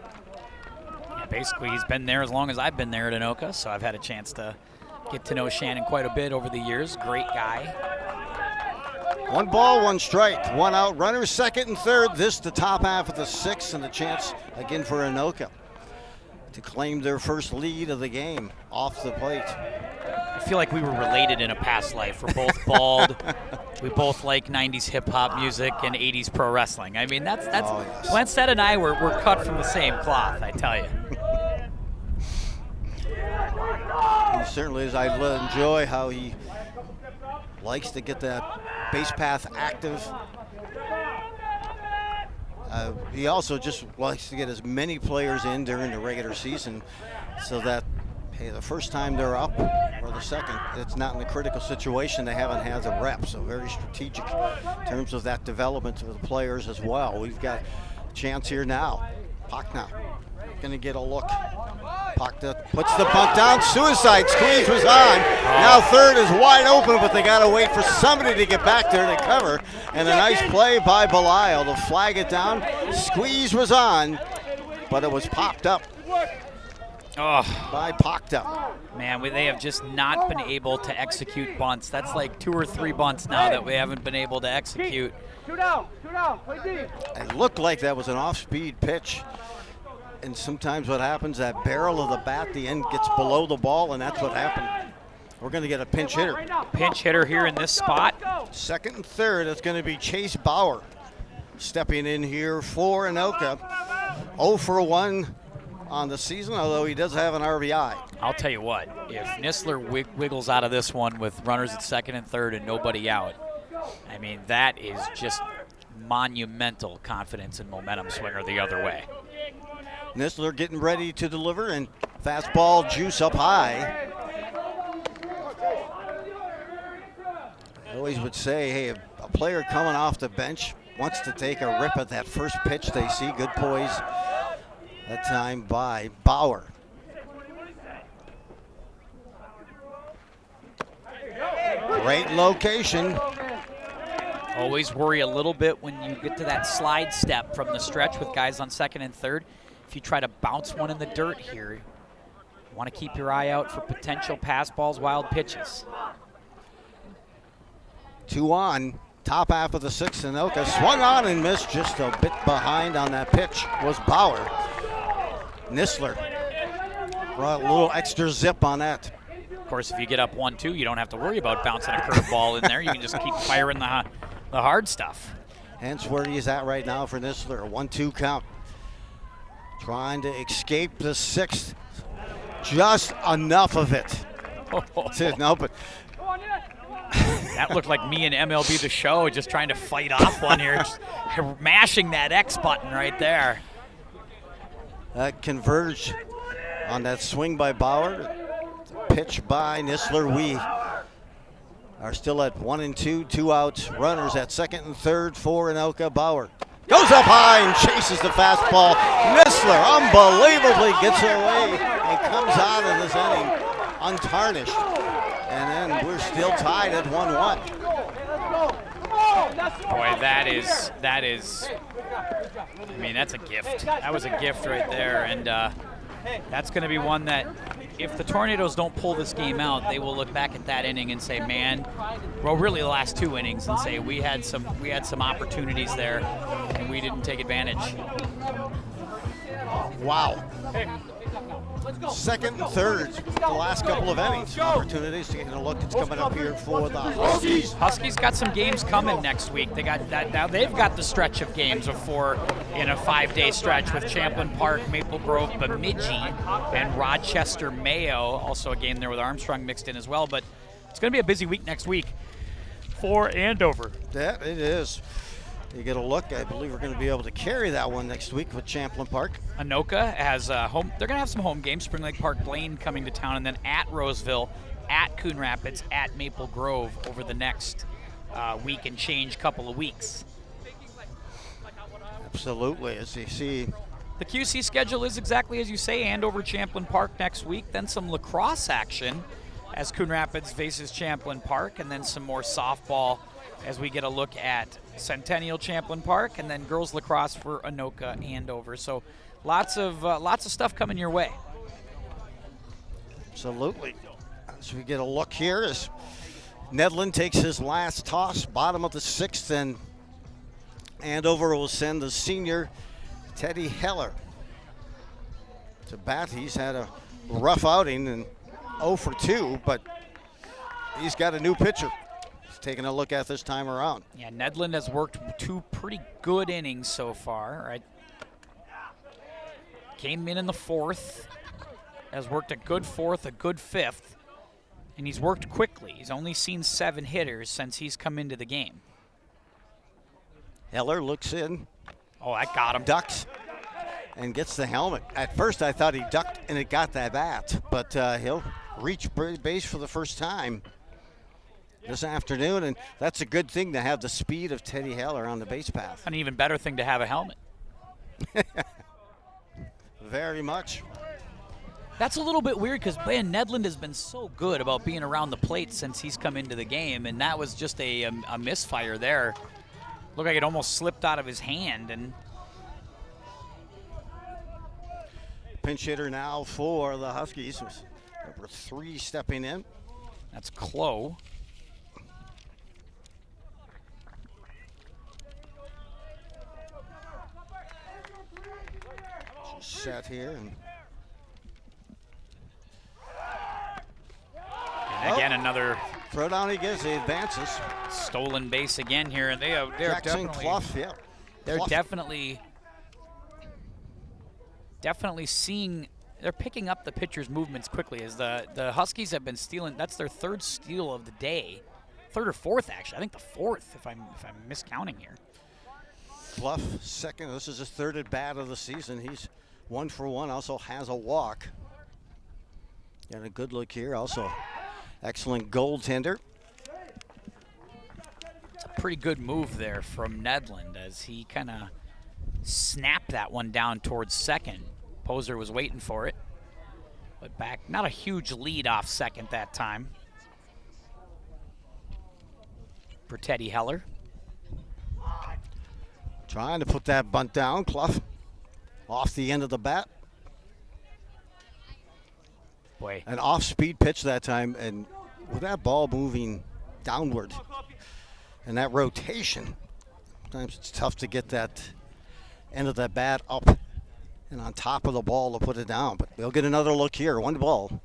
Yeah, basically, he's been there as long as I've been there at Anoka, so I've had a chance to get to know Shannon quite a bit over the years. Great guy.
1 ball, 1 strike, 1 out. Runners second and third. This the top half of the 6th, and the chance again for Anoka to claim their first lead of the game off the plate.
I feel like we were related in a past life. We're both bald. We both like 90s hip-hop music and 80s pro wrestling. I mean, that's
Oh, yes.
Glenstead and I were cut from the same cloth, I tell you.
He certainly is. I enjoy how he likes to get that base path active. He also just likes to get as many players in during the regular season so that, hey, the first time they're up or the second, it's not in a critical situation. They haven't had the rep, so very strategic in terms of that development of the players as well. We've got a chance here now. Pachta going to get a look. Pachta puts the bunt down. Suicide squeeze was on. Now third is wide open, but they got to wait for somebody to get back there to cover. And a nice play by Belial to flag it down. Squeeze was on, but it was popped up by Pachta.
Man, they have just not been able to execute bunts. That's like 2 or 3 bunts now that we haven't been able to execute.
Two down, play deep.
It looked like that was an off-speed pitch. And sometimes what happens, that barrel of the bat, the end gets below the ball, and that's what happened. We're going to get a pinch hitter.
Pinch hitter here in this spot.
Second and third, it's going to be Chase Bauer stepping in here for Anoka. 0 for 1 on the season, although he does have an RBI.
I'll tell you what, if Nistler wiggles out of this one with runners at second and third and nobody out, I mean, that is just monumental confidence and momentum swinger the other way.
Nistler getting ready to deliver, and fastball juice up high. I always would say, hey, a player coming off the bench wants to take a rip at that first pitch they see. Good poise that time by Bauer. Great location.
Always worry a little bit when you get to that slide step from the stretch with guys on second and third. If you try to bounce one in the dirt here, you want to keep your eye out for potential pass balls, wild pitches.
2 on, top half of the 6th. Anoka swung on and missed, just a bit behind on that pitch was Bauer. Nistler brought a little extra zip on that.
Of course, if you get up 1-2, you don't have to worry about bouncing a curveball in there. You can just keep firing the hard stuff.
Hence where he's at right now for Nistler, a 1-2 count. Trying to escape the 6th. Just enough of it. No, but
that looked like me and MLB The Show just trying to fight off one here. Just mashing that X button right there.
That converged on that swing by Bauer. Pitch by Nistler. We are still at 1 and 2, 2 outs. Runners at second and third for Anoka. Bauer goes up high and chases the fastball. Nistler unbelievably gets away and comes out of this inning untarnished. And then we're
still tied at 1-1.
Boy, that is, I mean, that's a gift. That was a gift right there, and that's going to be one that if the Tornadoes don't pull this game out, they will look back at that inning and say, man, well, really the last 2 innings, and say we had some opportunities there, and we didn't take advantage.
Wow. Second and third, the last couple of innings. Opportunities to get a look. It's coming up here for the Huskies.
Huskies got some games coming next week. They got that now. They've got the stretch of games before in a 5-day stretch with Champlin Park, Maple Grove, Bemidji, and Rochester Mayo. Also a game there with Armstrong mixed in as well. But it's going to be a busy week next week for Andover.
That it is. You get a look. I believe we're going to be able to carry that one next week with Champlin Park.
Anoka has home. They're going to have some home games. Spring Lake Park Blaine coming to town, and then at Roseville, at Coon Rapids, at Maple Grove over the next week and change couple of weeks.
Absolutely. As you see,
the QC schedule is exactly as you say. Andover, Champlin Park next week. Then some lacrosse action as Coon Rapids faces Champlin Park, and then some more softball as we get a look at Centennial Champlin Park, and then girls lacrosse for Anoka Andover. So lots of stuff coming your way.
Absolutely. As we get a look here as Nedlin takes his last toss, bottom of the 6th, and Andover will send the senior Teddy Heller to bat. He's had a rough outing and 0 for 2, but he's got a new pitcher taking a look at this time around.
Yeah, Nedlin has worked 2 pretty good innings so far, right? Came in the 4th, has worked a good 4th, a good 5th, and he's worked quickly. He's only seen 7 hitters since he's come into the game.
Heller looks in.
Oh, that got him.
Ducks and gets the helmet. At first I thought he ducked and it got that bat, but he'll reach base for the first time this afternoon, and that's a good thing to have the speed of Teddy Heller on the base path.
An even better thing to have a helmet.
Very much.
That's a little bit weird because, man, Nedlin has been so good about being around the plate since he's come into the game, and that was just a misfire there. Looked like it almost slipped out of his hand. And
pinch hitter now for the Huskies. Number 3 stepping in.
That's Clough.
Set here, and
again another
throw down. He gets, he advances.
Stolen base again here, and they're
Jackson
definitely
Clough, yeah.
They're
Clough.
definitely seeing. They're picking up the pitcher's movements quickly as the Huskies have been stealing. That's their 3rd steal of the day, 3rd or 4th actually. I think the 4th if I'm miscounting here.
Clough 2nd. This is his 3rd at bat of the season. He's 1 for 1. Also has a walk. And a good look here. Also, excellent goaltender.
It's a pretty good move there from Nedlin as he kind of snapped that one down towards 2nd. Poser was waiting for it, but back. Not a huge lead off 2nd that time for Teddy Heller.
Trying to put that bunt down. Clough off the end of the bat.
Boy.
An off-speed pitch that time, and with that ball moving downward and that rotation, sometimes it's tough to get that end of that bat up and on top of the ball to put it down. But we'll get another look here. 1 ball,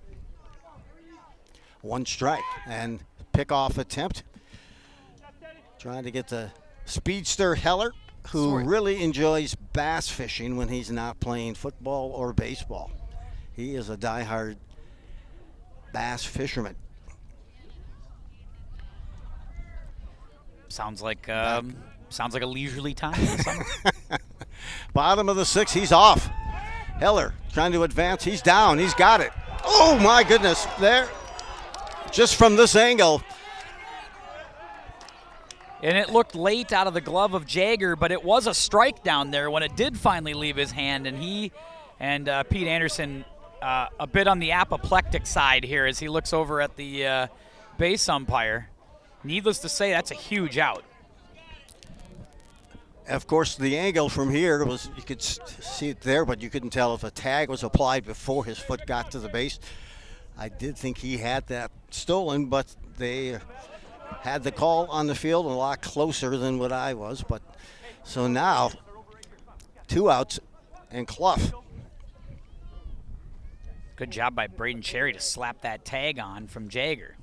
1 strike, and pickoff attempt. Trying to get the speedster Heller, who really enjoys bass fishing when he's not playing football or baseball. He is a diehard bass fisherman.
Sounds like a leisurely time in the summer.
Bottom of the 6th, he's off. Heller trying to advance. He's down. He's got it. Oh my goodness! There, just from this angle.
And it looked late out of the glove of Jagger, but it was a strike down there when it did finally leave his hand. And he and Pete Anderson a bit on the apoplectic side here as he looks over at the base umpire. Needless to say, that's a huge out.
Of course, the angle from here was, you could see it there, but you couldn't tell if a tag was applied before his foot got to the base. I did think he had that stolen, but they had the call on the field a lot closer than what I was. But so now, 2 outs, and Clough.
Good job by Braden Cherry to slap that tag on from Jagger.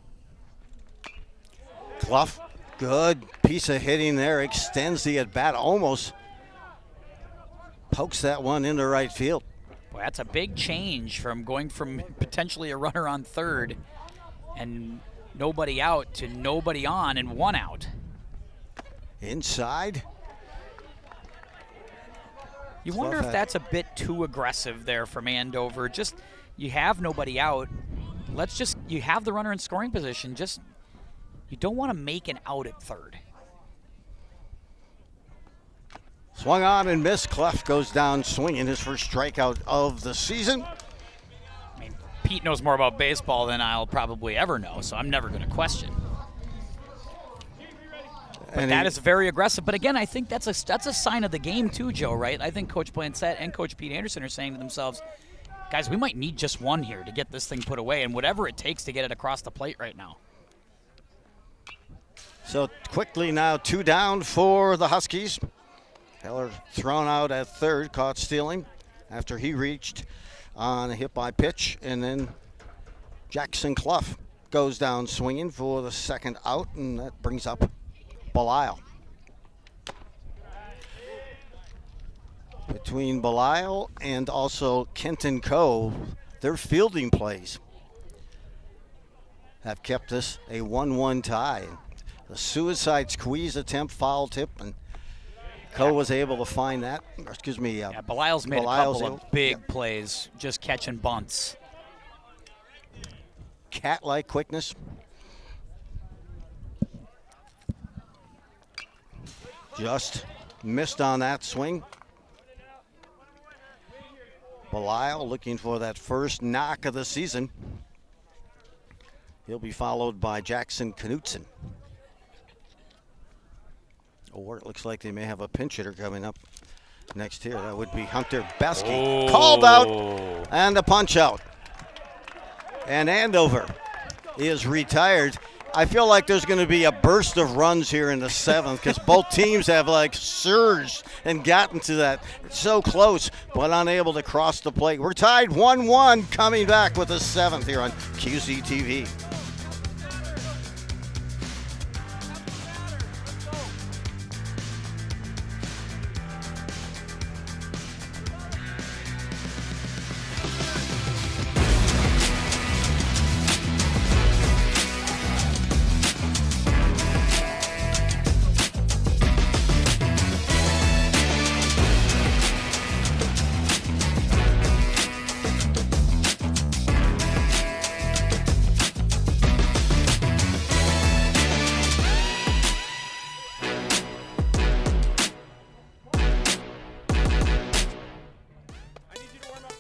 Clough, good piece of hitting there, extends the at-bat, almost pokes that one into right field.
Boy, that's a big change from going from potentially a runner on third and nobody out to nobody on and 1 out.
Inside.
You wonder if that's a bit too aggressive there from Andover. Just, you have nobody out. You have the runner in scoring position. Just, you don't want to make an out at third.
Swung on and missed. Clough goes down swinging, his first strikeout of the season.
I mean, Pete knows more about baseball than I'll probably ever know, so I'm never going to question. But that is very aggressive. But again, I think that's a sign of the game too, Joe, right? I think Coach Blansett and Coach Pete Anderson are saying to themselves, guys, we might need just one here to get this thing put away, and whatever it takes to get it across the plate right now.
So quickly now 2 down for the Huskies. Heller thrown out at third, caught stealing after he reached on a hit by pitch, and then Jackson Clough goes down swinging for the 2nd out, and that brings up Belisle. Between Belisle and also Kenton Coe, their fielding plays have kept this a 1-1 tie. The suicide squeeze attempt, foul tip, and Coe was able to find that.
Yeah, Belisle's made a couple of big plays, just catching bunts.
Cat-like quickness. Just missed on that swing. Belisle looking for that first knock of the season. He'll be followed by Jackson Knutson. Or it looks like they may have a pinch hitter coming up next here. That would be Hunter Besky.
Oh.
Called out and a punch out. And Andover is retired. I feel like there's going to be a burst of runs here in the 7th because both teams have like surged and gotten to that. It's so close, but unable to cross the plate. We're tied 1-1, coming back with the 7th here on QCTV.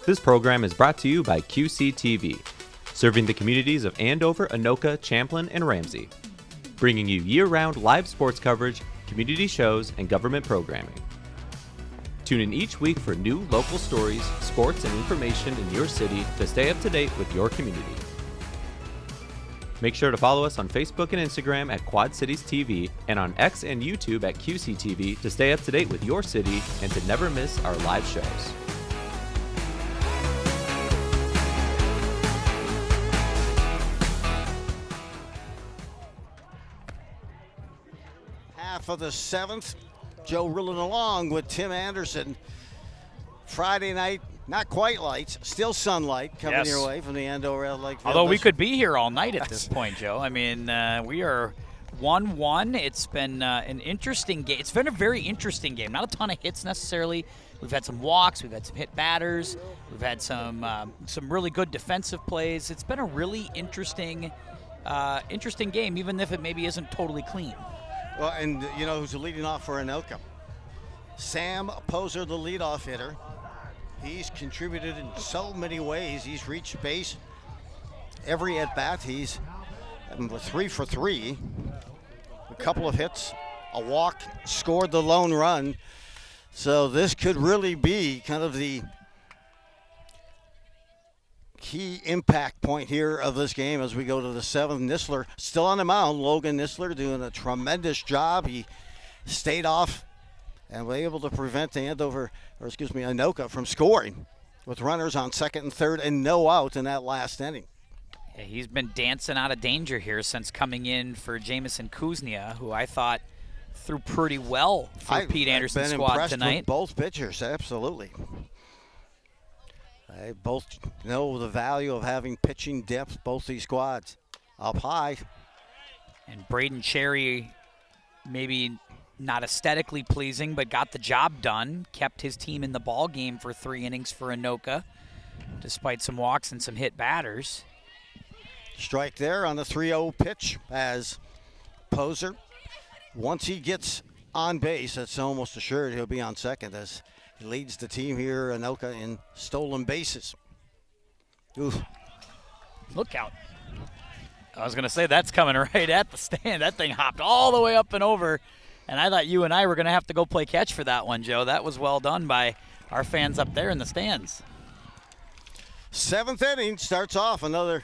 This program is brought to you by QCTV, serving the communities of Andover, Anoka, Champlin, and Ramsey, bringing you year-round live sports coverage, community shows, and government programming. Tune in each week for new local stories, sports, and information in your city to stay up to date with your community. Make sure to follow us on Facebook and Instagram at Quad Cities TV and on X and YouTube at QCTV to stay up to date with your city and to never miss our live shows.
For the 7th, Joe reeling along with Tim Anderson. Friday night, not quite lights, still sunlight coming your way from the Andover Lake.
Although we could be here all night at this point, Joe. I mean, we are 1-1. It's been an interesting game. It's been a very interesting game. Not a ton of hits necessarily. We've had some walks. We've had some hit batters. We've had some really good defensive plays. It's been a really interesting game, even if it maybe isn't totally clean.
Well, and you know who's leading off for Anoka? Sam Poser, the leadoff hitter. He's contributed in so many ways. He's reached base every at-bat. He's
And with 3 for 3, a couple of hits, a walk, scored the lone run. So this could really be kind of the key impact point here of this game as we go to the 7th. Nisler still on the mound. Logan Nisler doing a tremendous job. He stayed off and was able to prevent Anoka from scoring with runners on 2nd and 3rd and no out in that last inning.
Yeah, he's been dancing out of danger here since coming in for Jamison Kuznia, who I thought threw pretty well for Pete Anderson's squad
impressed
tonight.
With both pitchers, absolutely. They both know the value of having pitching depth, both these squads. Up high.
And Braden Cherry, maybe not aesthetically pleasing, but got the job done. Kept his team in the ball game for 3 innings for Anoka, despite some walks and some hit batters.
Strike there on the 3-0 pitch as Poser, once he gets on base, it's almost assured he'll be on second as he leads the team here, Anoka, in stolen bases. Oof.
Look out. I was going to say that's coming right at the stand. That thing hopped all the way up and over, and I thought you and I were going to have to go play catch for that one, Joe. That was well done by our fans up there in the stands.
7th inning starts off another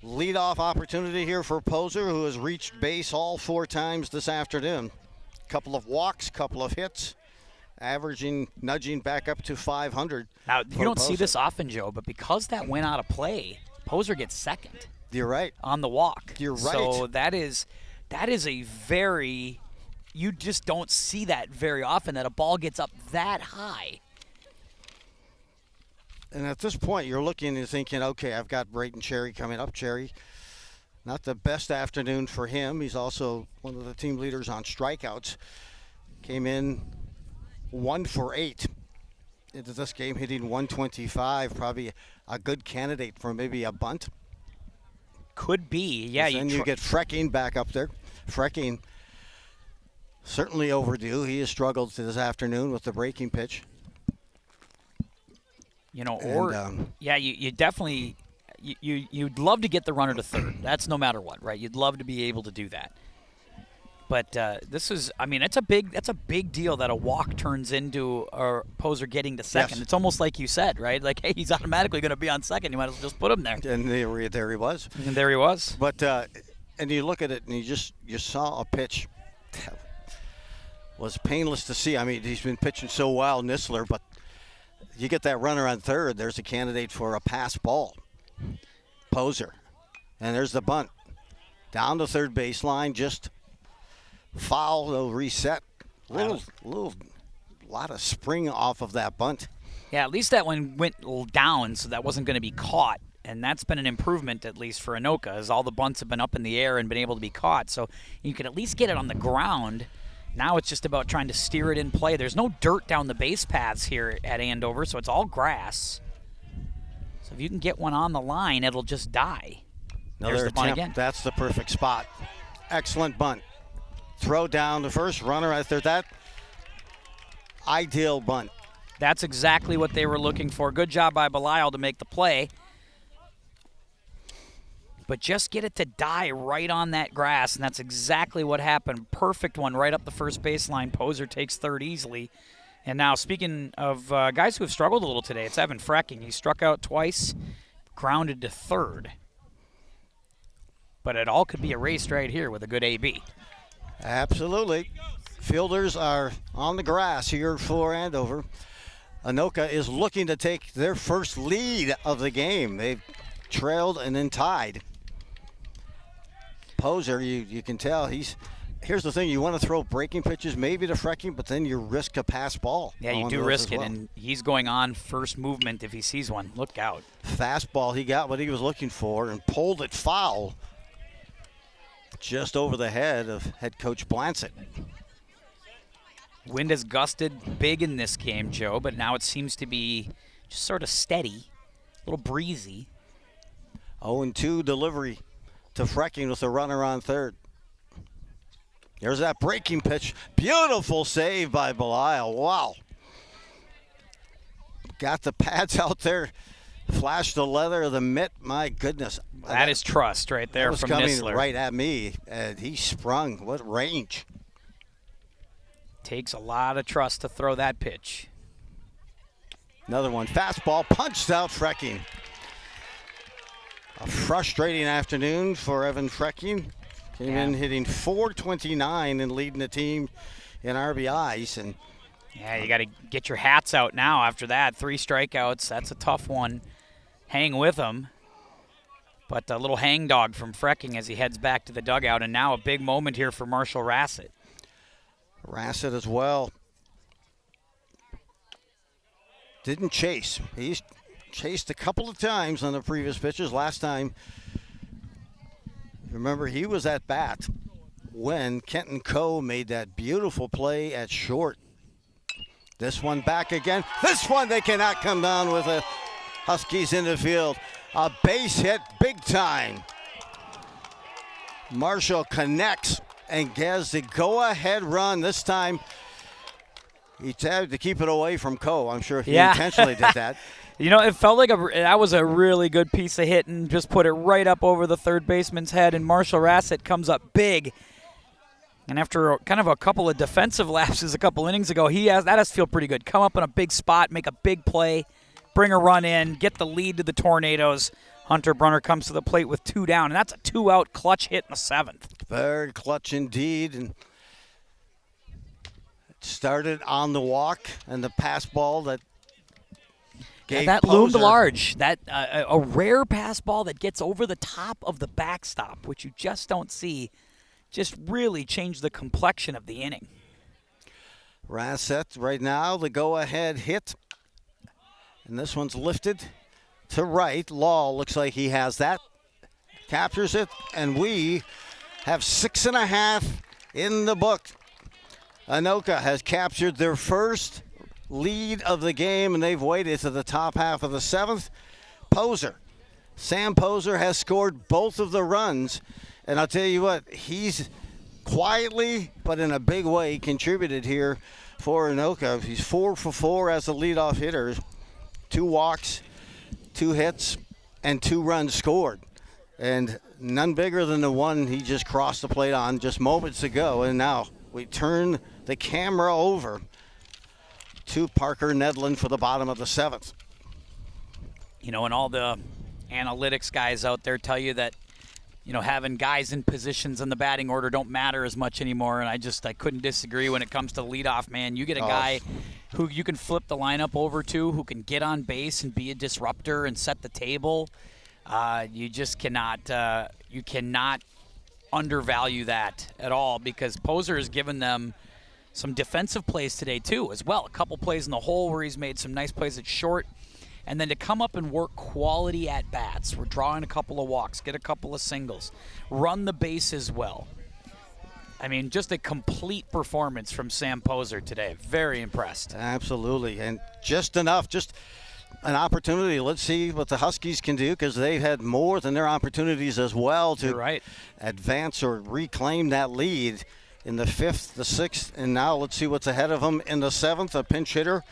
leadoff opportunity here for Poser, who has reached base all 4 times this afternoon. Couple of walks, couple of hits, nudging back up to 500.
Now, you don't see this often, Joe, but because that went out of play, Poser gets second.
You're right.
On the walk.
You're right.
So that is a very, you just don't see that very often, that a ball gets up that high.
And at this point, you're looking and thinking, okay, I've got Braden Cherry coming up. Cherry, not the best afternoon for him. He's also one of the team leaders on strikeouts. Came in 1 for 8 into this game, hitting 125. Probably a good candidate for maybe a bunt.
Could be, yeah.
Then you get Frecking back up there. Frecking certainly overdue. He has struggled this afternoon with the breaking pitch.
You know, or you definitely you'd love to get the runner to third. That's no matter what, right? You'd love to be able to do that. But this is, I mean, that's a big deal that a walk turns into a Poser getting to second.
Yes.
It's almost like you said, right? Like, hey, he's automatically going to be on second. You might as well just put him there.
And there he was.
And there he was.
But and you look at it, and you saw a pitch that was painless to see. I mean, he's been pitching so well, Nisler, but you get that runner on third, there's a candidate for a pass ball. Poser. And there's the bunt. Down the third baseline, just foul, they'll reset. Lot of spring off of that bunt.
Yeah, at least that one went down, so that wasn't going to be caught. And that's been an improvement, at least for Anoka, as all the bunts have been up in the air and been able to be caught. So you can at least get it on the ground. Now it's just about trying to steer it in play. There's no dirt down the base paths here at Andover, so it's all grass. So if you can get one on the line, it'll just die. There's the bunt again.
That's the perfect spot. Excellent bunt. Throw down the first runner right there. That ideal bunt.
That's exactly what they were looking for. Good job by Belial to make the play. But just get it to die right on that grass, and that's exactly what happened. Perfect one right up the first baseline. Poser takes third easily. And now, speaking of guys who have struggled a little today, it's Evan Frecking. He struck out twice, grounded to third. But it all could be erased right here with a good AB.
Absolutely. Fielders are on the grass here for Andover. Anoka is looking to take their first lead of the game. They've trailed and then tied. Poser, you can tell here's the thing, you want to throw breaking pitches maybe to Frecking, but then you risk a pass ball.
Yeah, you do risk it, and he's going on first movement if he sees one. Look out.
Fastball, he got what he was looking for and pulled it foul just over the head of head coach Blancett.
Wind has gusted big in this game, Joe, but now it seems to be just sort of steady, a little breezy.
0-2 delivery to Frecking with a runner on third. There's that breaking pitch. Beautiful save by Belial. Wow. Got the pads out there
Flash the leather of the mitt. My goodness.
That is trust right there
was
from
coming
Nisler.
right at me, and he sprung. What range.
Takes a lot of trust to throw that pitch.
Another one. Fastball punched out Frecking. A frustrating afternoon for Evan Frecking. Came in hitting .429 and leading the team in RBIs. And
yeah, you got to get your hats out now after that. 3 strikeouts. That's a tough one. Hang with him. But a little hang dog from Frecking as he heads back to the dugout. And now a big moment here for Marshall Rassett.
Rassett as well. Didn't chase. He's chased a couple of times on the previous pitches. Last time, remember, he was at bat when Kenton Coe made that beautiful play at short. This one back again. This one they cannot come down with the Huskies in the field. A base hit big time. Marshall connects and gets the go-ahead run. This time, he tried to keep it away from Coe. I'm sure he intentionally did that.
You know, it felt like that was a really good piece of hitting. Just put it right up over the third baseman's head, and Marshall Rassett comes up big. And after kind of a couple of defensive lapses a couple innings ago, that has to feel pretty good. Come up in a big spot, make a big play, bring a run in, get the lead to the Tornadoes. Hunter Brunner comes to the plate with 2 down, and that's a 2-out clutch hit in the 7th.
Very clutch indeed. And it started on the walk and the pass ball that gave
that
Poser.
loomed large. That a rare pass ball that gets over the top of the backstop, which you just don't see, just really changed the complexion of the inning.
Rassett right now, the go-ahead hit. And this one's lifted to right. Law looks like he has that. Captures it, and we have 6.5 in the book. Anoka has captured their first lead of the game, and they've waited to the top half of the 7th. Sam Poser has scored both of the runs, and I'll tell you what, he's quietly but in a big way contributed here for Anoka. He's 4 for 4 as a leadoff hitter. 2 walks, 2 hits, and 2 runs scored. And none bigger than the one he just crossed the plate on just moments ago. And now we turn the camera over to Parker Nedlin for the bottom of the 7th.
You know, and all the analytics guys out there tell you that, you know, having guys in positions in the batting order don't matter as much anymore. And I couldn't disagree when it comes to leadoff, man. You get a guy who you can flip the lineup over to, who can get on base and be a disruptor and set the table. You just cannot undervalue that at all, because Poser has given them some defensive plays today too as well. A couple plays in the hole where he's made some nice plays at short. And then to come up and work quality at-bats. We're drawing a couple of walks, get a couple of singles, run the bases well. I mean, just a complete performance from Sam Poser today. Very impressed.
Absolutely, and just enough, just an opportunity. Let's see what the Huskies can do, because they've had more than their opportunities as well to advance or reclaim that lead in the 5th, the 6th, and now let's see what's ahead of them in the 7th. A pinch hitter,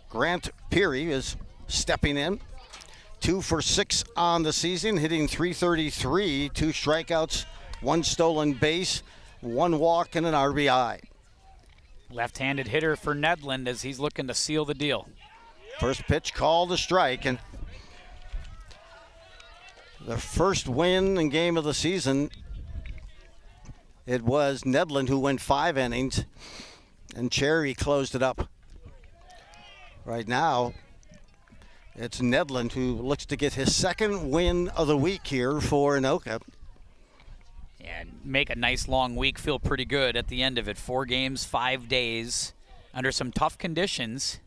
Grant Peary, is stepping in. 2 for 6 on the season, hitting .333, 2 strikeouts, 1 stolen base, 1 walk, and an RBI.
Left-handed hitter for Nedlin as he's looking to seal the deal.
First pitch called a strike, and the first win and game of the season, it was Nedlin who went 5 innings, and Cherry closed it up. Right now, it's Nedlin who looks to get his 2nd win of the week here for Anoka.
And make a nice long week feel pretty good at the end of it. 4 games, 5 days, under some tough conditions.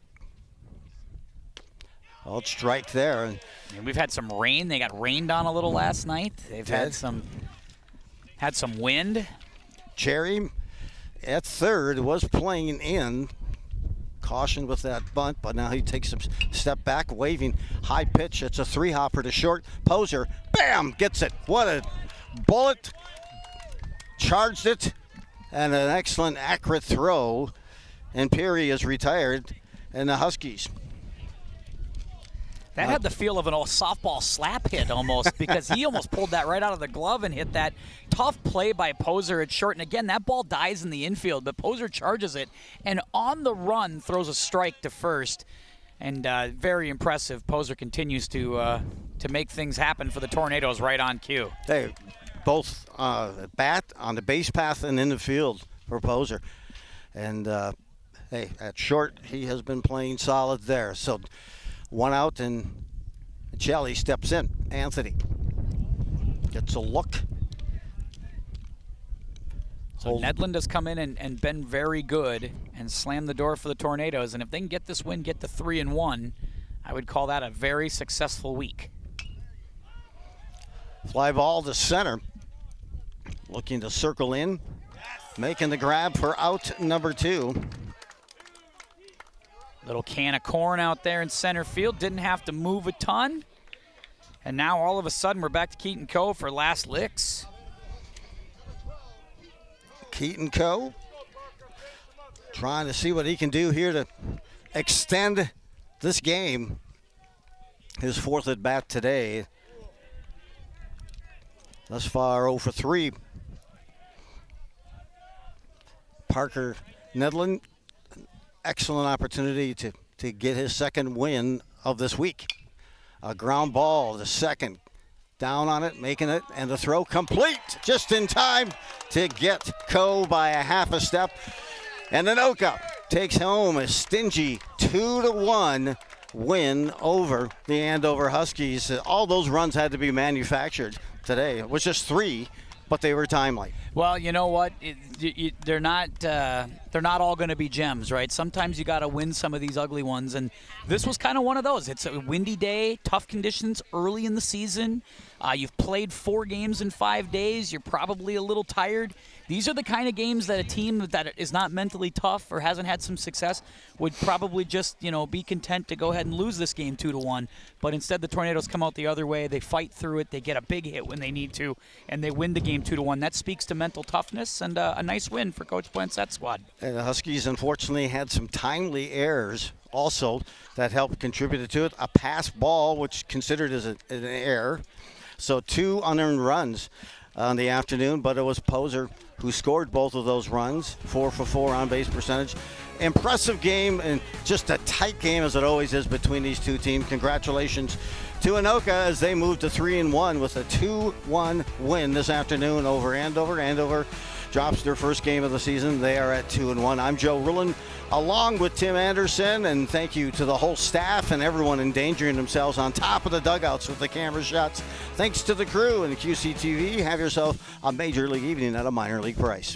Well, strike there.
And we've had some rain. They got rained on a little last night. They've had some wind.
Cherry at third was playing in. Caution with that bunt, but now he takes a step back, waving high pitch. It's a 3-hopper to short. Poser, bam, gets it. What a bullet. Charged it, and an excellent, accurate throw. And Peary is retired, and the Huskies
That had the feel of an old softball slap hit almost, because he almost pulled that right out of the glove and hit that. Tough play by Poser at short. And again, that ball dies in the infield, but Poser charges it and on the run throws a strike to first. And very impressive. Poser continues to make things happen for the Tornadoes right on cue.
Hey, both bat on the base path and in the field for Poser. And hey, at short, he has been playing solid there. So 1 out, and Shelley steps in. Anthony gets a look.
So Nedlund has come in and been very good and slammed the door for the Tornadoes. And if they can get this win, get to 3-1, I would call that a very successful week.
Fly ball to center. Looking to circle in. Making the grab for out number 2.
Little can of corn out there in center field. Didn't have to move a ton. And now all of a sudden we're back to Keaton Cove for last licks.
Keaton Cove trying to see what he can do here to extend this game. His 4th at bat today. Thus far 0 for 3. Parker Nedlund, excellent opportunity to get his 2nd win of this week. A ground ball to second. Down on it, making it, and the throw complete just in time to get Coe by a half a step. And Anoka takes home a stingy 2-1 win over the Andover Huskies. All those runs had to be manufactured today. It was just 3, but they were timely.
Well, you know what? They're not all going to be gems, right? Sometimes you got to win some of these ugly ones, and this was kind of one of those. It's a windy day, tough conditions early in the season. You've played 4 games in 5 days. You're probably a little tired. These are the kind of games that a team that is not mentally tough or hasn't had some success would probably just, be content to go ahead and lose this game 2-1. But instead, the Tornadoes come out the other way. They fight through it. They get a big hit when they need to, and they win the game 2-1. That speaks to mental toughness and a nice win for Coach Poinset's squad.
And the Huskies, unfortunately, had some timely errors also that helped contribute to it. A pass ball, which considered as an error. So 2 unearned runs on the afternoon, but it was Poser who scored both of those runs. 4 for 4 on base percentage. Impressive game, and just a tight game as it always is between these two teams. Congratulations to Anoka as they move to 3-1 with a 2-1 win this afternoon over Andover. Andover drops their first game of the season. They are at 2-1. I'm Joe Rilland, along with Tim Anderson, and thank you to the whole staff and everyone endangering themselves on top of the dugouts with the camera shots. Thanks to the crew and QCTV. Have yourself a major league evening at a minor league price.